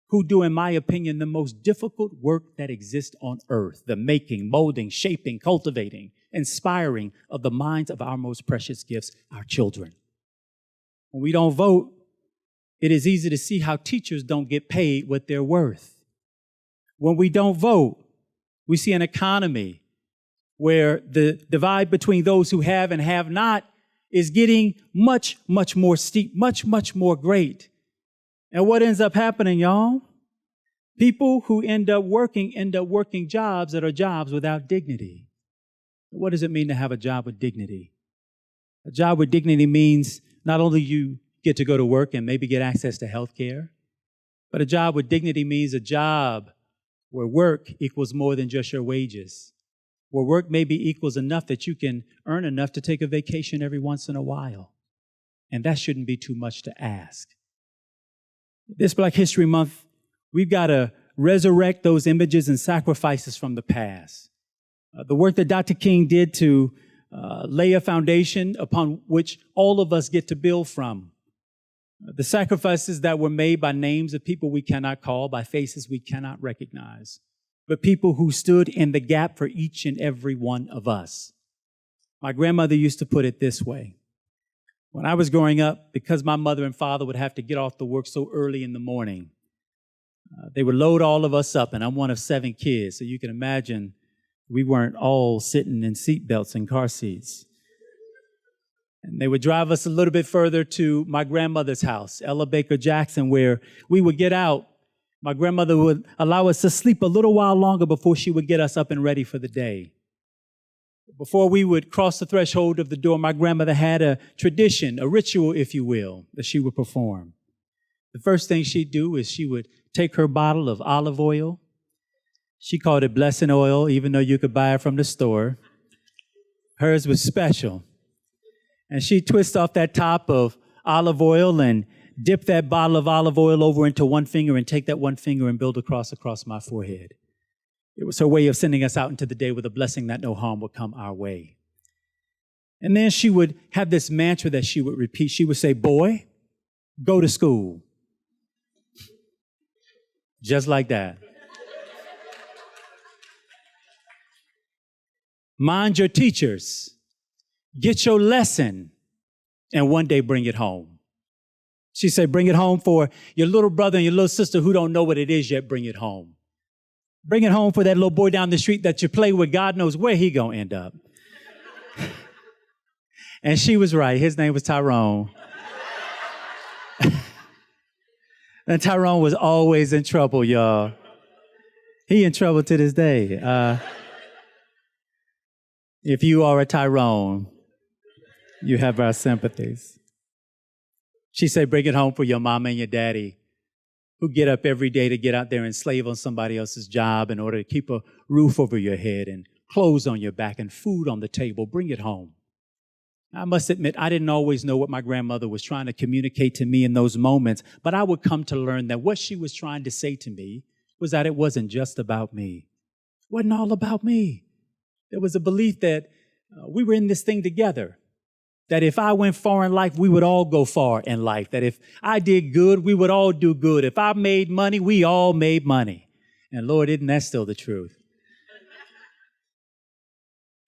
who do, in my opinion, the most difficult work that exists on earth, the making, molding, shaping, cultivating, inspiring of the minds of our most precious gifts, our children. When we don't vote, it is easy to see how teachers don't get paid what they're worth. When we don't vote, we see an economy where the divide between those who have and have not is getting much, much more steep, much, much more great. And what ends up happening, y'all? People who end up working jobs that are jobs without dignity. What does it mean to have a job with dignity? A job with dignity means not only you get to go to work and maybe get access to health care, but a job with dignity means a job where work equals more than just your wages, where work maybe equals enough that you can earn enough to take a vacation every once in a while. And that shouldn't be too much to ask. This Black History Month, we've got to resurrect those images and sacrifices from the past. The work that Dr. King did to lay a foundation upon which all of us get to build from. The sacrifices that were made by names of people we cannot call, by faces we cannot recognize, but people who stood in the gap for each and every one of us. My grandmother used to put it this way. When I was growing up, because my mother and father would have to get off to work so early in the morning, they would load all of us up, and I'm one of 7 kids, so you can imagine we weren't all sitting in seat belts and car seats. And they would drive us a little bit further to my grandmother's house, Ella Baker Jackson, where we would get out. My grandmother would allow us to sleep a little while longer before she would get us up and ready for the day. Before we would cross the threshold of the door, my grandmother had a tradition, a ritual, if you will, that she would perform. The first thing she'd do is she would take her bottle of olive oil. She called it blessing oil, even though you could buy it from the store. Hers was special. And she'd twist off that top of olive oil and dip that bottle of olive oil over into one finger and take that one finger and build a cross across my forehead. It was her way of sending us out into the day with a blessing that no harm would come our way. And then she would have this mantra that she would repeat. She would say, "Boy, go to school." Just like that. Mind your teachers. Get your lesson, and one day bring it home. She said, bring it home for your little brother and your little sister who don't know what it is yet. Bring it home. Bring it home for that little boy down the street that you play with. God knows where he gonna end up. And she was right. His name was Tyrone. And Tyrone was always in trouble, y'all. He in trouble to this day. If you are a Tyrone, you have our sympathies. She said, bring it home for your mama and your daddy who get up every day to get out there and slave on somebody else's job in order to keep a roof over your head and clothes on your back and food on the table. Bring it home. I must admit, I didn't always know what my grandmother was trying to communicate to me in those moments, but I would come to learn that what she was trying to say to me was that it wasn't just about me. It wasn't all about me. There was a belief that we were in this thing together, that if I went far in life, we would all go far in life, that if I did good, we would all do good. If I made money, we all made money. And Lord, isn't that still the truth?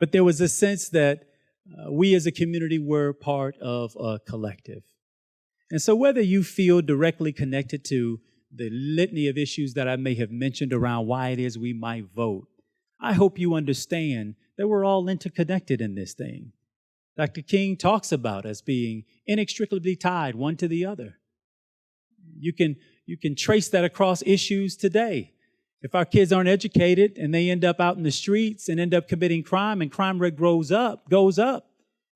But there was a sense that we as a community were part of a collective. And so whether you feel directly connected to the litany of issues that I may have mentioned around why it is we might vote, I hope you understand that we're all interconnected in this thing. Dr. King talks about us being inextricably tied one to the other. You can trace that across issues today. If our kids aren't educated and they end up out in the streets and end up committing crime and crime rate goes up,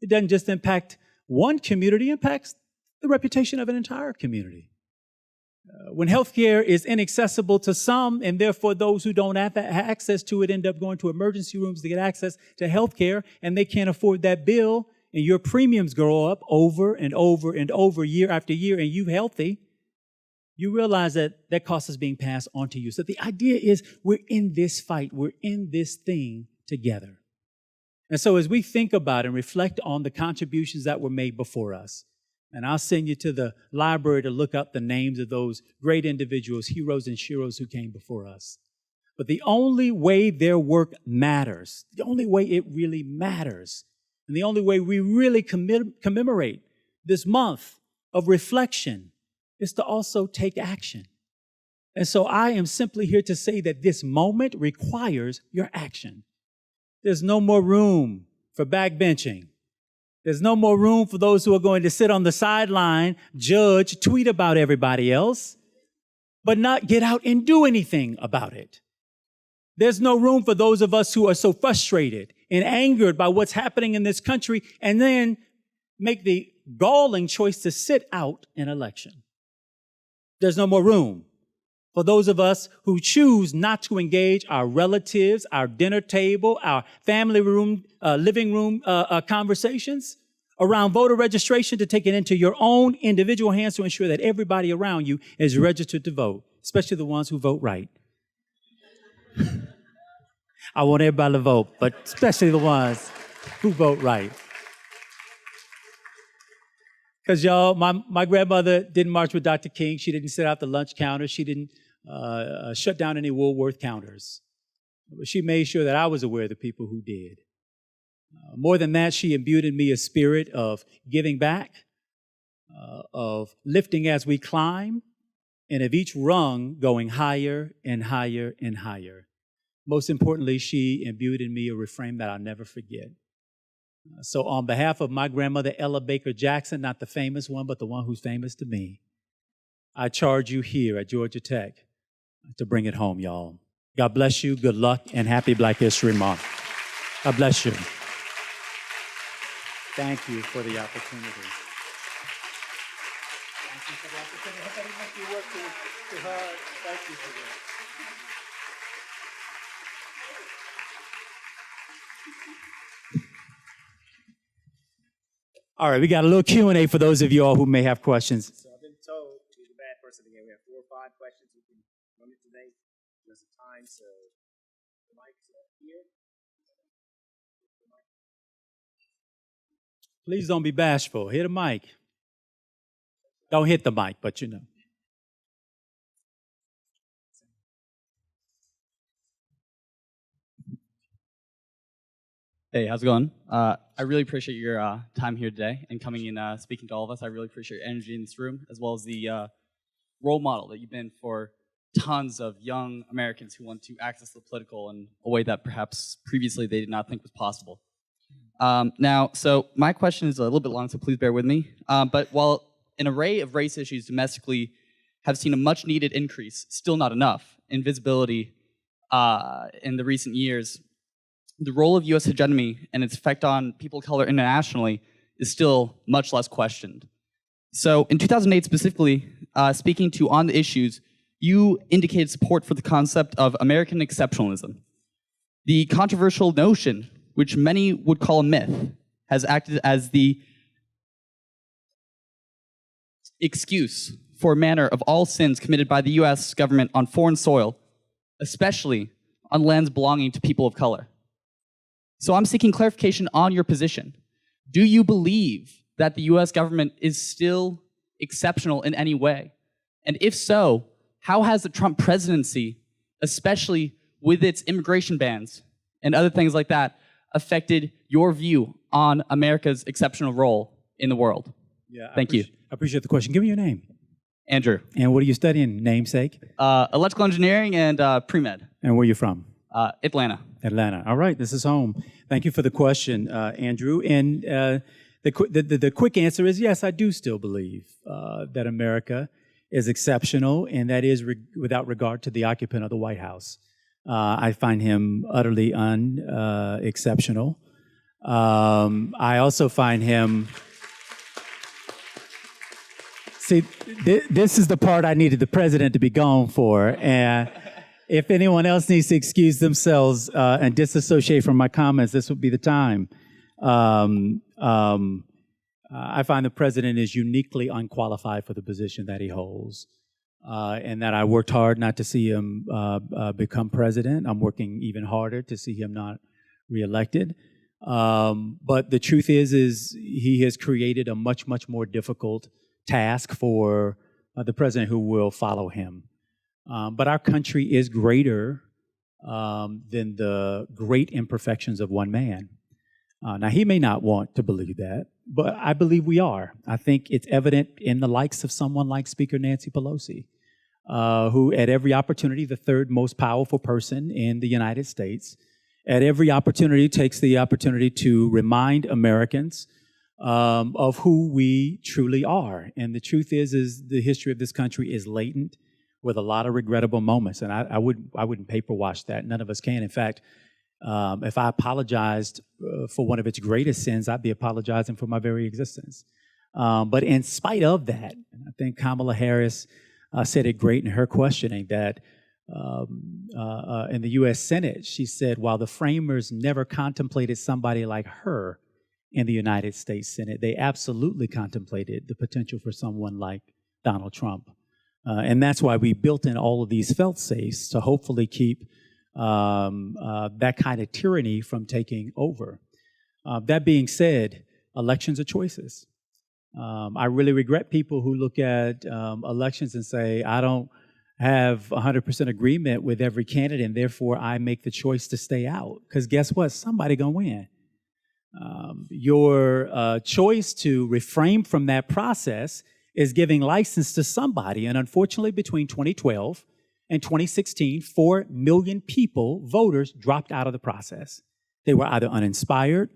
it doesn't just impact one community, it impacts the reputation of an entire community. When healthcare is inaccessible to some, and therefore those who don't have access to it end up going to emergency rooms to get access to healthcare, and they can't afford that bill, and your premiums go up over and over and over year after year, and you healthy, you realize that that cost is being passed on to you. So the idea is we're in this fight, we're in this thing together. And so as we think about and reflect on the contributions that were made before us, and I'll send you to the library to look up the names of those great individuals, heroes and Shiros who came before us. But the only way their work matters, the only way it really matters, and the only way we really commemorate this month of reflection is to also take action. And so I am simply here to say that this moment requires your action. There's no more room for backbenching. There's no more room for those who are going to sit on the sideline, judge, tweet about everybody else, but not get out and do anything about it. There's no room for those of us who are so frustrated and angered by what's happening in this country and then make the galling choice to sit out an election. There's no more room for those of us who choose not to engage our relatives, our dinner table, our family room, living room conversations around voter registration, to take it into your own individual hands to ensure that everybody around you is registered to vote, especially the ones who vote right. I want everybody to vote, but especially the ones who vote right. Because y'all, my grandmother didn't march with Dr. King. She didn't sit out the lunch counter. She didn't shut down any Woolworth counters. But she made sure that I was aware of the people who did. More than that, she imbued in me a spirit of giving back, of lifting as we climb, and of each rung going higher and higher and higher. Most importantly, she imbued in me a refrain that I'll never forget. So on behalf of my grandmother, Ella Baker Jackson, not the famous one, but the one who's famous to me, I charge you here at Georgia Tech to bring it home, y'all. God bless you, good luck, and happy Black History Month. God bless you. Thank you for the opportunity. Thank you for the opportunity. I hope I didn't make you work too hard. Thank you for that. All right, we got a little Q&A for those of you all who may have questions. So I've been told to the bad person again. We have 4 or 5 questions we can run it today. There's a time, so the mic's here. Please don't be bashful. Hit a mic. Don't hit the mic, but you know. Hey, how's it going? I really appreciate your time here today and coming in speaking to all of us. I really appreciate your energy in this room, as well as the role model that you've been for tons of young Americans who want to access the political in a way that perhaps previously they did not think was possible. Now, so my question is a little bit long, so please bear with me. But while an array of race issues domestically have seen a much-needed increase, still not enough, in visibility in the recent years, the role of U.S. hegemony and its effect on people of color internationally is still much less questioned. So in 2008 specifically, speaking to On the Issues, you indicated support for the concept of American exceptionalism. The controversial notion, which many would call a myth, has acted as the excuse for a manner of all sins committed by the U.S. government on foreign soil, especially on lands belonging to people of color. So I'm seeking clarification on your position. Do you believe that the US government is still exceptional in any way? And if so, how has the Trump presidency, especially with its immigration bans and other things like that, affected your view on America's exceptional role in the world? Yeah, Thank you. I appreciate the question. Give me your name. Andrew. And what are you studying, namesake? Electrical engineering and pre-med. And where are you from? Atlanta. Atlanta. All right, this is home. Thank you for the question, Andrew. And the quick answer is yes, I do still believe that America is exceptional, and that is without regard to the occupant of the White House. I find him utterly unexceptional. I also find him... See, this is the part I needed the president to be gone for, and if anyone else needs to excuse themselves and disassociate from my comments, this would be the time. I find the president is uniquely unqualified for the position that he holds, and that I worked hard not to see him become president. I'm working even harder to see him not reelected. But the truth is he has created a much, much more difficult task for the president who will follow him. But our country is greater than the great imperfections of one man. Now, he may not want to believe that, but I believe we are. I think it's evident in the likes of someone like Speaker Nancy Pelosi, who at every opportunity, the third most powerful person in the United States, at every opportunity takes the opportunity to remind Americans of who we truly are. And the truth is the history of this country is latent with a lot of regrettable moments, and I wouldn't paper wash that. None of us can. In fact, if I apologized for one of its greatest sins, I'd be apologizing for my very existence. But in spite of that, I think Kamala Harris said it great in her questioning that in the U.S. Senate, she said, while the framers never contemplated somebody like her in the United States Senate, they absolutely contemplated the potential for someone like Donald Trump. And that's why we built in all of these felt-safes to hopefully keep that kind of tyranny from taking over. That being said, elections are choices. I really regret people who look at elections and say, I don't have 100% agreement with every candidate, and therefore I make the choice to stay out. Because guess what? Somebody gonna win. Your choice to refrain from that process is giving license to somebody. And unfortunately, between 2012 and 2016, 4 million people, voters, dropped out of the process. They were either uninspired,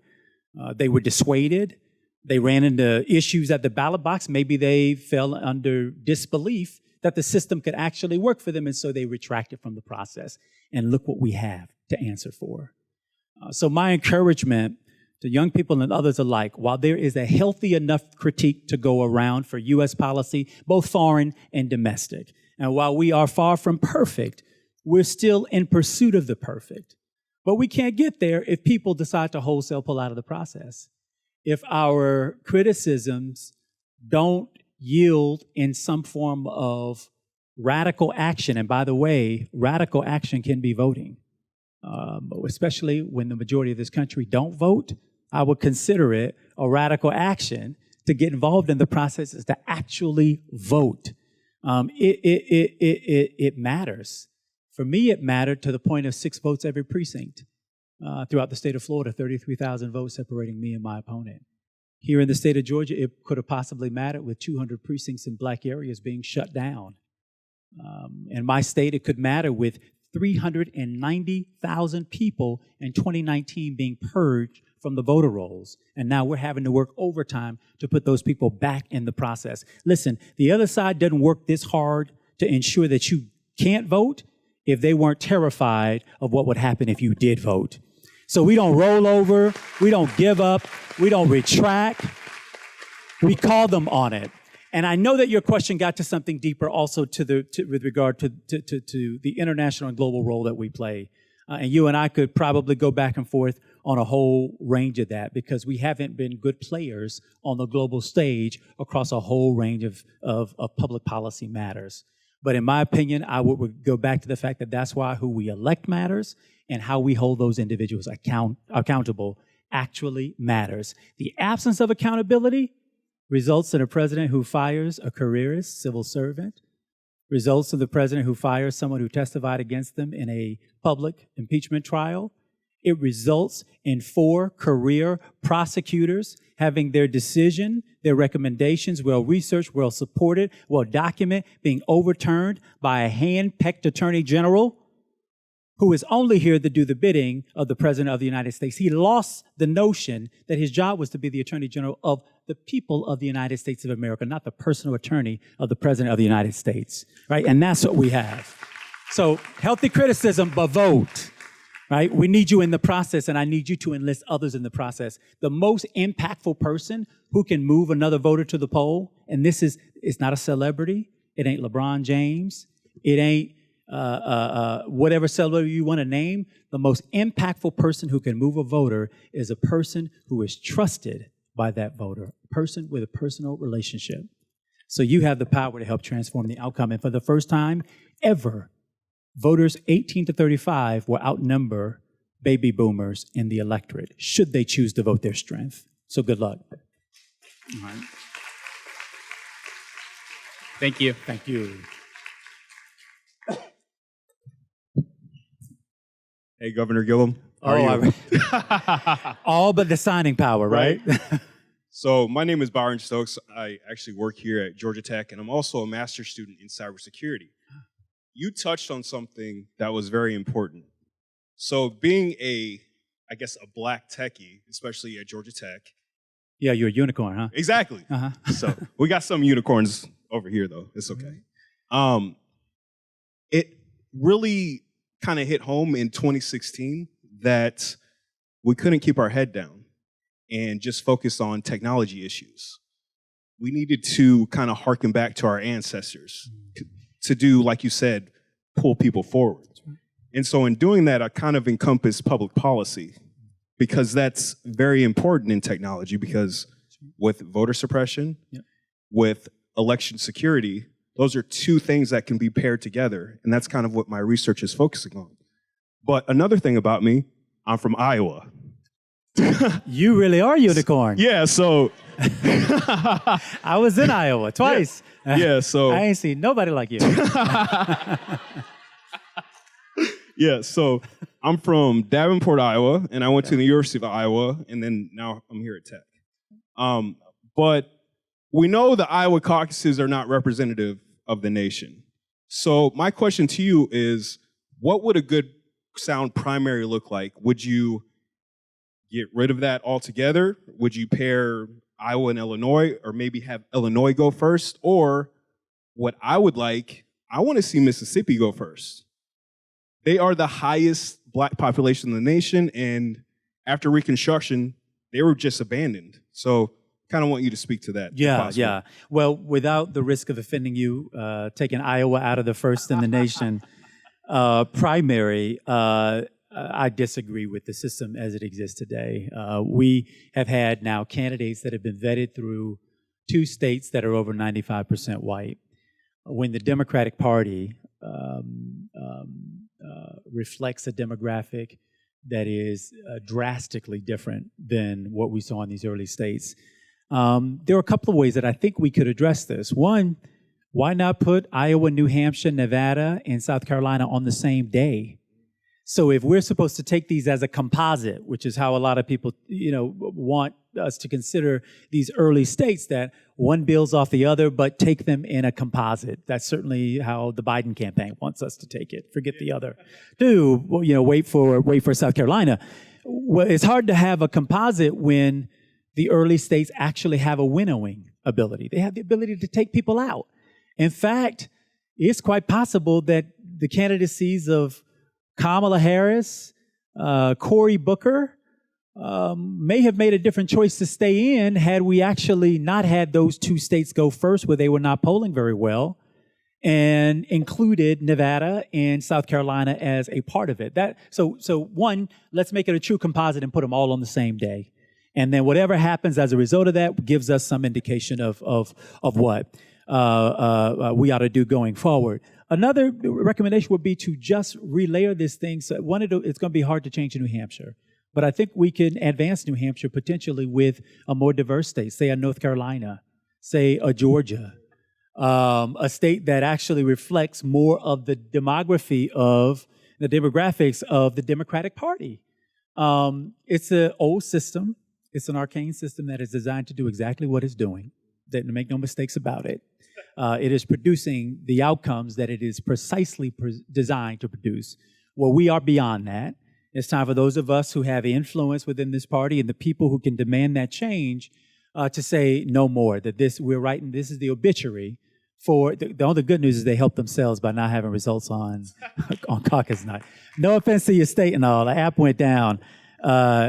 they were dissuaded, they ran into issues at the ballot box. Maybe they fell under disbelief that the system could actually work for them, and so they retracted from the process. And look what we have to answer for. So my encouragement to young people and others alike, while there is a healthy enough critique to go around for U.S. policy, both foreign and domestic, and while we are far from perfect, we're still in pursuit of the perfect. But we can't get there if people decide to wholesale pull out of the process. If our criticisms don't yield in some form of radical action, and by the way, radical action can be voting, especially when the majority of this country don't vote, I would consider it a radical action to get involved in the process is to actually vote. It matters. For me, it mattered to the point of 6 votes every precinct. Throughout the state of Florida, 33,000 votes separating me and my opponent. Here in the state of Georgia, it could have possibly mattered with 200 precincts in black areas being shut down. In my state, it could matter with 390,000 people in 2019 being purged from the voter rolls. And now we're having to work overtime to put those people back in the process. Listen, the other side doesn't work this hard to ensure that you can't vote if they weren't terrified of what would happen if you did vote. So we don't roll over, we don't give up, we don't retract, we call them on it. And I know that your question got to something deeper also with regard to the international and global role that we play. And you and I could probably go back and forth on a whole range of that because we haven't been good players on the global stage across a whole range of public policy matters. But in my opinion, I would go back to the fact that that's why who we elect matters and how we hold those individuals accountable actually matters. The absence of accountability results in a president who fires a careerist civil servant, results in the president who fires someone who testified against them in a public impeachment trial. It results in 4 career prosecutors having their decision, their recommendations, well-researched, well-supported, well-documented, being overturned by a hand-picked attorney general who is only here to do the bidding of the President of the United States. He lost the notion that his job was to be the Attorney General of the people of the United States of America, not the personal attorney of the President of the United States, right? And that's what we have. So healthy criticism, but vote. Right? We need you in the process, and I need you to enlist others in the process. The most impactful person who can move another voter to the poll, and it's not a celebrity. It ain't LeBron James. It ain't whatever celebrity you want to name. The most impactful person who can move a voter is a person who is trusted by that voter, a person with a personal relationship. So you have the power to help transform the outcome. And for the first time ever, voters 18 to 35 will outnumber baby boomers in the electorate, should they choose to vote their strength. So good luck. All right. Thank you. Thank you. Hey, Governor Gillum. How are you? All but the signing power, right? So my name is Byron Stokes. I actually work here at Georgia Tech, and I'm also a master's student in cybersecurity. You touched on something that was very important. So being a black techie, especially at Georgia Tech. Yeah, you're a unicorn, huh? Exactly. So we got some unicorns over here, though. It's okay. It really kind of hit home in 2016 that we couldn't keep our head down and just focus on technology issues. We needed to kind of harken back to our ancestors to do, like you said, pull people forward. And so in doing that, I kind of encompassed public policy because that's very important in technology because with voter suppression, with election security, those are 2 things that can be paired together. And that's kind of what my research is focusing on. But another thing about me, I'm from Iowa. You really are a unicorn. Yeah, so I was in Iowa twice. yeah, so I ain't seen nobody like you. yeah, so I'm from Davenport, Iowa, and I went to the University of Iowa, and then now I'm here at Tech. But we know the Iowa caucuses are not representative of the nation. So my question to you is, what would a good sound primary look like? Would you get rid of that altogether? Would you pair Iowa and Illinois, or maybe have Illinois go first? Or what I would like, I want to see Mississippi go first. They are the highest black population in the nation, and after Reconstruction, they were just abandoned. So kind of want you to speak to that. Yeah. Well, without the risk of offending you, taking Iowa out of the first in the nation primary, I disagree with the system as it exists today. We have had now candidates that have been vetted through 2 states that are over 95% white. When the Democratic Party reflects a demographic that is drastically different than what we saw in these early states, there are a couple of ways that I think we could address this. One, why not put Iowa, New Hampshire, Nevada, and South Carolina on the same day? So if we're supposed to take these as a composite, which is how a lot of people, want us to consider these early states, that one builds off the other, but take them in a composite. That's certainly how the Biden campaign wants us to take it. Forget the other. Wait for South Carolina. Well, it's hard to have a composite when the early states actually have a winnowing ability. They have the ability to take people out. In fact, it's quite possible that the candidacies of Kamala Harris, Cory Booker, may have made a different choice to stay in had we actually not had those 2 states go first where they were not polling very well, and included Nevada and South Carolina as a part of it. So one, let's make it a true composite and put them all on the same day. And then whatever happens as a result of that gives us some indication of what we ought to do going forward. Another recommendation would be to just relayer this thing. So it's going to be hard to change in New Hampshire, but I think we can advance New Hampshire potentially with a more diverse state, say a North Carolina, say a Georgia, a state that actually reflects more of the demographics of the Democratic Party. It's an old system. It's an arcane system that is designed to do exactly what it's doing. Make no mistakes about it. It is producing the outcomes that it is precisely designed to produce. Well, we are beyond that. It's time for those of us who have influence within this party and the people who can demand that change to say no more, that this is the obituary for, the only good news is they help themselves by not having results on caucus night. No offense to your state and all, the app went down. But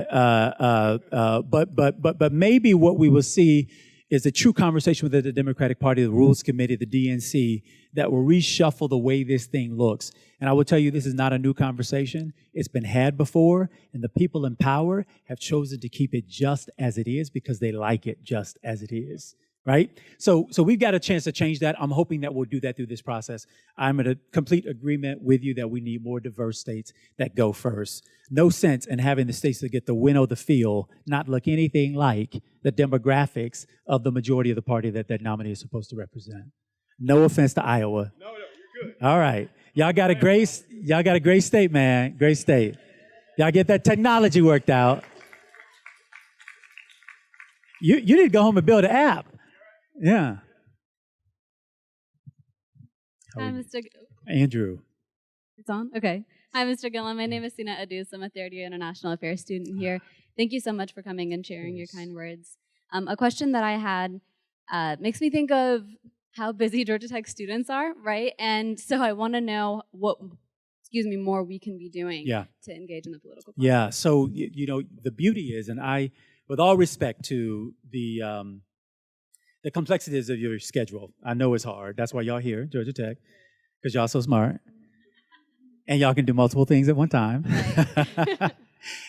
maybe what we will see is a true conversation within the Democratic Party, the Rules Committee, the DNC, that will reshuffle the way this thing looks. And I will tell you, this is not a new conversation. It's been had before, and the people in power have chosen to keep it just as it is because they like it just as it is, right? So we've got a chance to change that. I'm hoping that we'll do that through this process. I'm in a complete agreement with you that we need more diverse states that go first. No sense in having the states that get the win or the feel not look anything like the demographics of the majority of the party that nominee is supposed to represent. No offense to Iowa. No, you're good. All right. Y'all got a great state, man. Great state. Y'all get that technology worked out. You need to go home and build an app. Yeah. Hi, Mr. Andrew. It's on? Okay. Hi, Mr. Gilliam. My name is Sina Adus. I'm a third-year international affairs student here. Thank you so much for coming and sharing your kind words. A question that I had makes me think of how busy Georgia Tech students are, right? And so I want to know what, more we can be doing to engage in the political process. Yeah, so, the beauty is, and I, with all respect to the complexities of your schedule, I know it's hard. That's why y'all here, Georgia Tech, because y'all so smart. And y'all can do multiple things at one time. Right.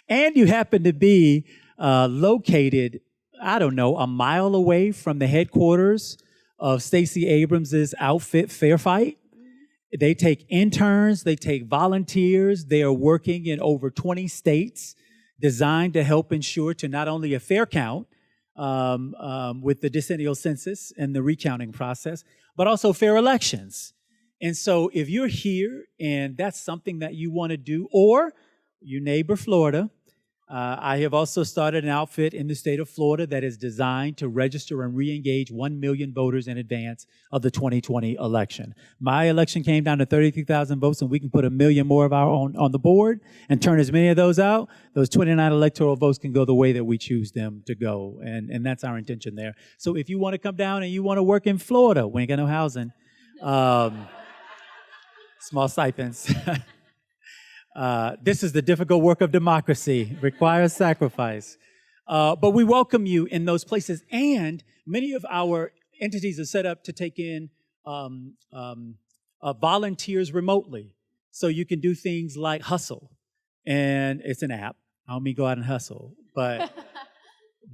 And you happen to be located, I don't know, a mile away from the headquarters of Stacey Abrams' outfit, Fair Fight. They take interns, they take volunteers. They are working in over 20 states designed to help ensure to not only a fair count with the decennial census and the recounting process, but also fair elections. And so if you're here and that's something that you want to do, or your neighbor Florida, I have also started an outfit in the state of Florida that is designed to register and re-engage 1 million voters in advance of the 2020 election. My election came down to 33,000 votes, and we can put 1 million more of our own on the board and turn as many of those out. Those 29 electoral votes can go the way that we choose them to go, and that's our intention there. So if you want to come down and you want to work in Florida, we ain't got no housing. Small stipends. This is the difficult work of democracy, requires sacrifice. But we welcome you in those places. And many of our entities are set up to take in volunteers remotely. So you can do things like Hustle. And it's an app. I don't mean go out and hustle. But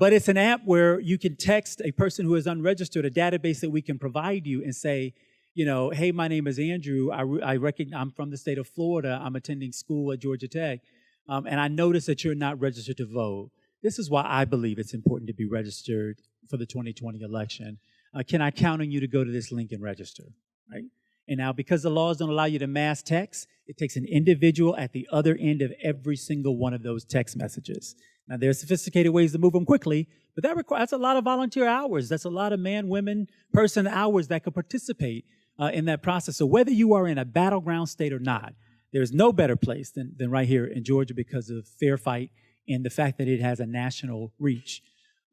it's an app where you can text a person who is unregistered, a database that we can provide you, and say, you know, hey, my name is Andrew. I'm from the state of Florida. I'm attending school at Georgia Tech. And I noticed that you're not registered to vote. This is why I believe it's important to be registered for the 2020 election. Can I count on you to go to this link and register, right? And now, because the laws don't allow you to mass text, it takes an individual at the other end of every single one of those text messages. Now, there are sophisticated ways to move them quickly, but that's a lot of volunteer hours. That's a lot of man, women, person hours that could participate in that process. So whether you are in a battleground state or not, there's no better place than right here in Georgia because of fair fight and the fact that it has a national reach.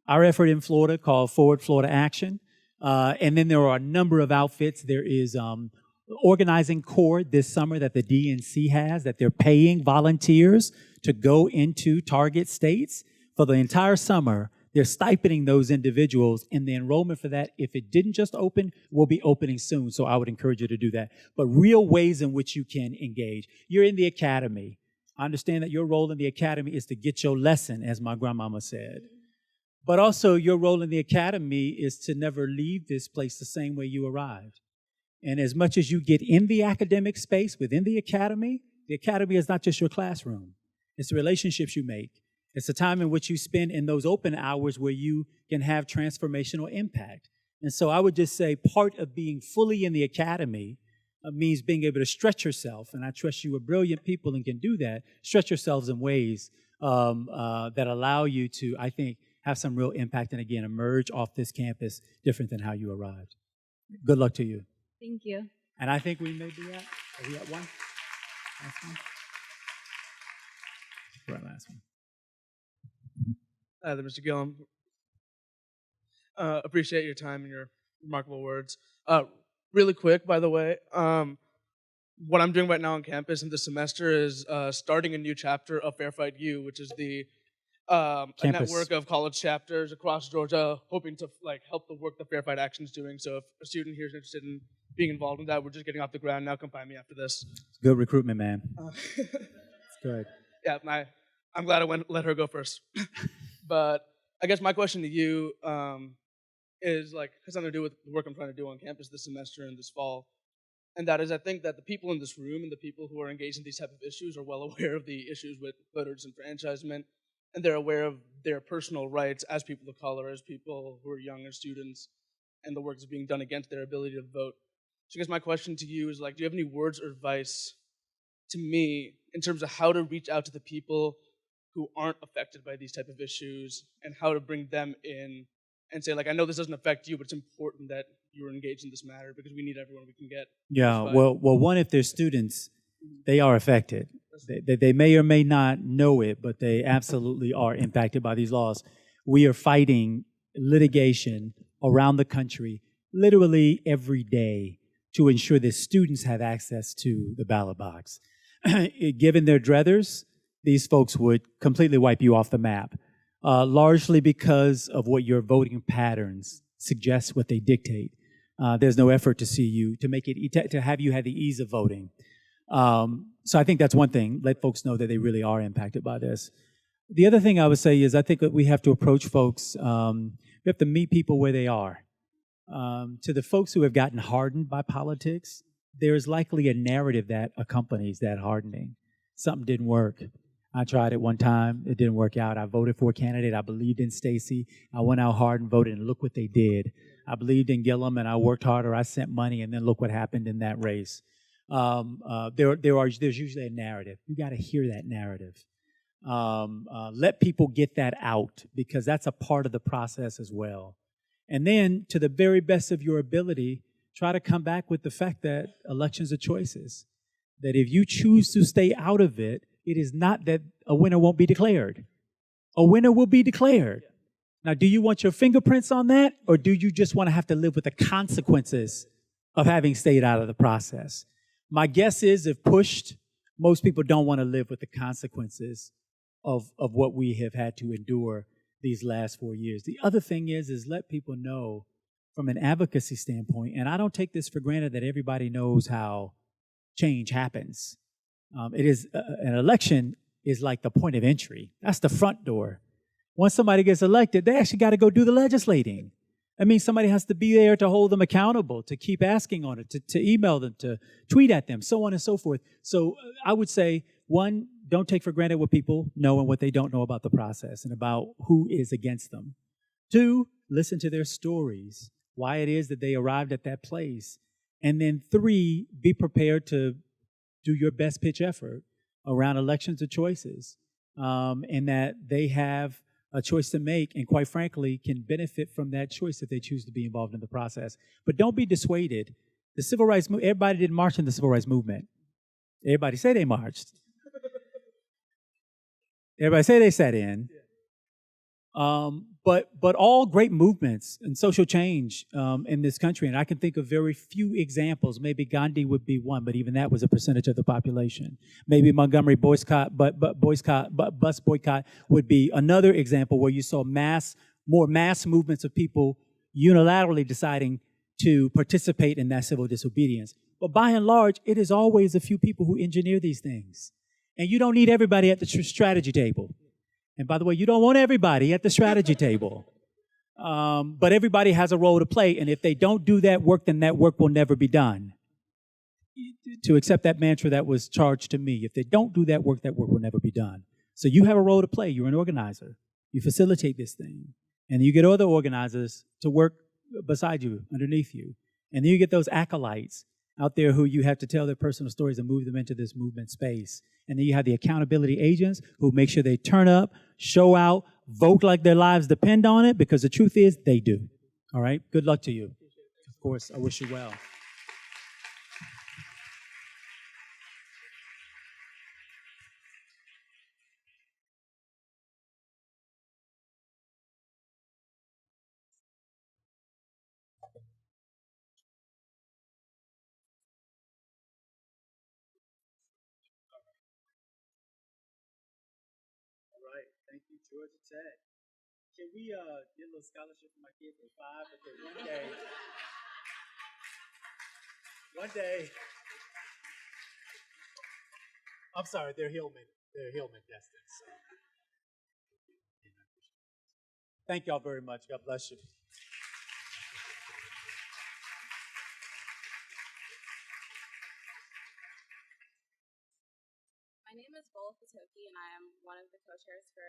Our effort in Florida called Forward Florida Action. And then there are a number of outfits. There is organizing core this summer that the DNC has, that they're paying volunteers to go into target states for the entire summer. They're stipending those individuals, and the enrollment for that, if it didn't just open, will be opening soon. So I would encourage you to do that. But real ways in which you can engage. You're in the academy. I understand that your role in the academy is to get your lesson, as my grandmama said. But also your role in the academy is to never leave this place the same way you arrived. And as much as you get in the academic space within the academy is not just your classroom. It's the relationships you make. It's the time in which you spend in those open hours where you can have transformational impact. And so I would just say part of being fully in the academy means being able to stretch yourself. And I trust you are brilliant people and can do that. Stretch yourselves in ways that allow you to, I think, have some real impact and, again, emerge off this campus different than how you arrived. Good luck to you. Thank you. And I think we may be are we at one? Last one? Right, last one. Mr. Gillum. Appreciate your time and your remarkable words. Really quick, by the way, what I'm doing right now on campus in this semester is starting a new chapter of Fair Fight U, which is a network of college chapters across Georgia, hoping to help the work that Fair Fight Action is doing. So if a student here is interested in being involved in that, we're just getting off the ground now. Come find me after this. It's good recruitment, man. It's good. Yeah, I'm glad I let her go first. But I guess my question to you is has something to do with the work I'm trying to do on campus this semester and this fall. And that is, I think that the people in this room and the people who are engaged in these type of issues are well aware of the issues with voter disenfranchisement, and they're aware of their personal rights as people of color, as people who are young, as students, and the work that's being done against their ability to vote. So I guess my question to you is, do you have any words or advice to me in terms of how to reach out to the people who aren't affected by these type of issues and how to bring them in and say, I know this doesn't affect you, but it's important that you're engaged in this matter because we need everyone we can get. Yeah, well, one, if they're students, they are affected. They may or may not know it, but they absolutely are impacted by these laws. We are fighting litigation around the country literally every day to ensure that students have access to the ballot box. Given their druthers, these folks would completely wipe you off the map, largely because of what your voting patterns suggest, what they dictate. There's no effort to see you, to make it, to have you have the ease of voting. So I think that's one thing. Let folks know that they really are impacted by this. The other thing I would say is I think that we have to approach folks, we have to meet people where they are. To the folks who have gotten hardened by politics, there's likely a narrative that accompanies that hardening. Something didn't work. I tried it one time. It didn't work out. I voted for a candidate. I believed in Stacey. I went out hard and voted, and look what they did. I believed in Gilliam, and I worked harder. I sent money, and then look what happened in that race. There's usually a narrative. You got to hear that narrative. Let people get that out, because that's a part of the process as well. And then, to the very best of your ability, try to come back with the fact that elections are choices. That if you choose to stay out of it, it is not that a winner won't be declared. A winner will be declared. Now, do you want your fingerprints on that, or do you just want to have to live with the consequences of having stayed out of the process? My guess is, if pushed, most people don't want to live with the consequences of what we have had to endure these last 4 years. The other thing is let people know from an advocacy standpoint, and I don't take this for granted that everybody knows how change happens. An election is like the point of entry. That's the front door. Once somebody gets elected, they actually got to go do the legislating. I mean, somebody has to be there to hold them accountable, to keep asking on it, to email them, to tweet at them, so on and so forth. So I would say, one, don't take for granted what people know and what they don't know about the process and about who is against them. Two, listen to their stories, why it is that they arrived at that place. And then three, be prepared to do your best pitch effort around elections or choices, and that they have a choice to make, and quite frankly, can benefit from that choice if they choose to be involved in the process. But don't be dissuaded. The civil rights movement, everybody didn't march in the civil rights movement. Everybody say they marched. Everybody say they sat in. But all great movements and social change in this country, and I can think of very few examples. Maybe Gandhi would be one, but even that was a percentage of the population. Maybe Montgomery bus boycott would be another example where you saw more mass movements of people unilaterally deciding to participate in that civil disobedience. But by and large, it is always a few people who engineer these things. And you don't need everybody at the strategy table. And by the way, you don't want everybody at the strategy table. But everybody has a role to play. And if they don't do that work, then that work will never be done. To accept that mantra that was charged to me, if they don't do that work will never be done. So you have a role to play. You're an organizer. You facilitate this thing. And you get other organizers to work beside you, underneath you. And then you get those acolytes out there who you have to tell their personal stories and move them into this movement space. And then you have the accountability agents who make sure they turn up, show out, vote like their lives depend on it, because the truth is they do. All right? Good luck to you. Of course, I wish you well. Thank you, Georgia Tech. Can we get a little scholarship for my kids at 5? Because one day, I'm sorry, they're Hillman destined. So. Thank y'all very much. God bless you. My name is Bola Fatoki, and I am one of the co-chairs for.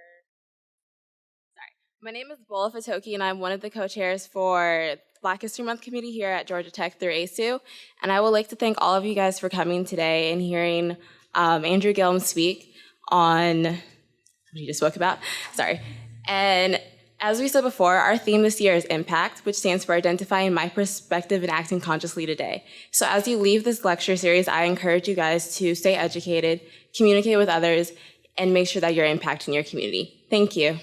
My name is Bola Fatoki, and I'm one of the co-chairs for Black History Month committee here at Georgia Tech through ASU. And I would like to thank all of you guys for coming today and hearing Andrew Gillum speak on what he just spoke about. And as we said before, our theme this year is impact, which stands for identifying my perspective and acting consciously today. So as you leave this lecture series, I encourage you guys to stay educated, communicate with others, and make sure that you're impacting your community. Thank you.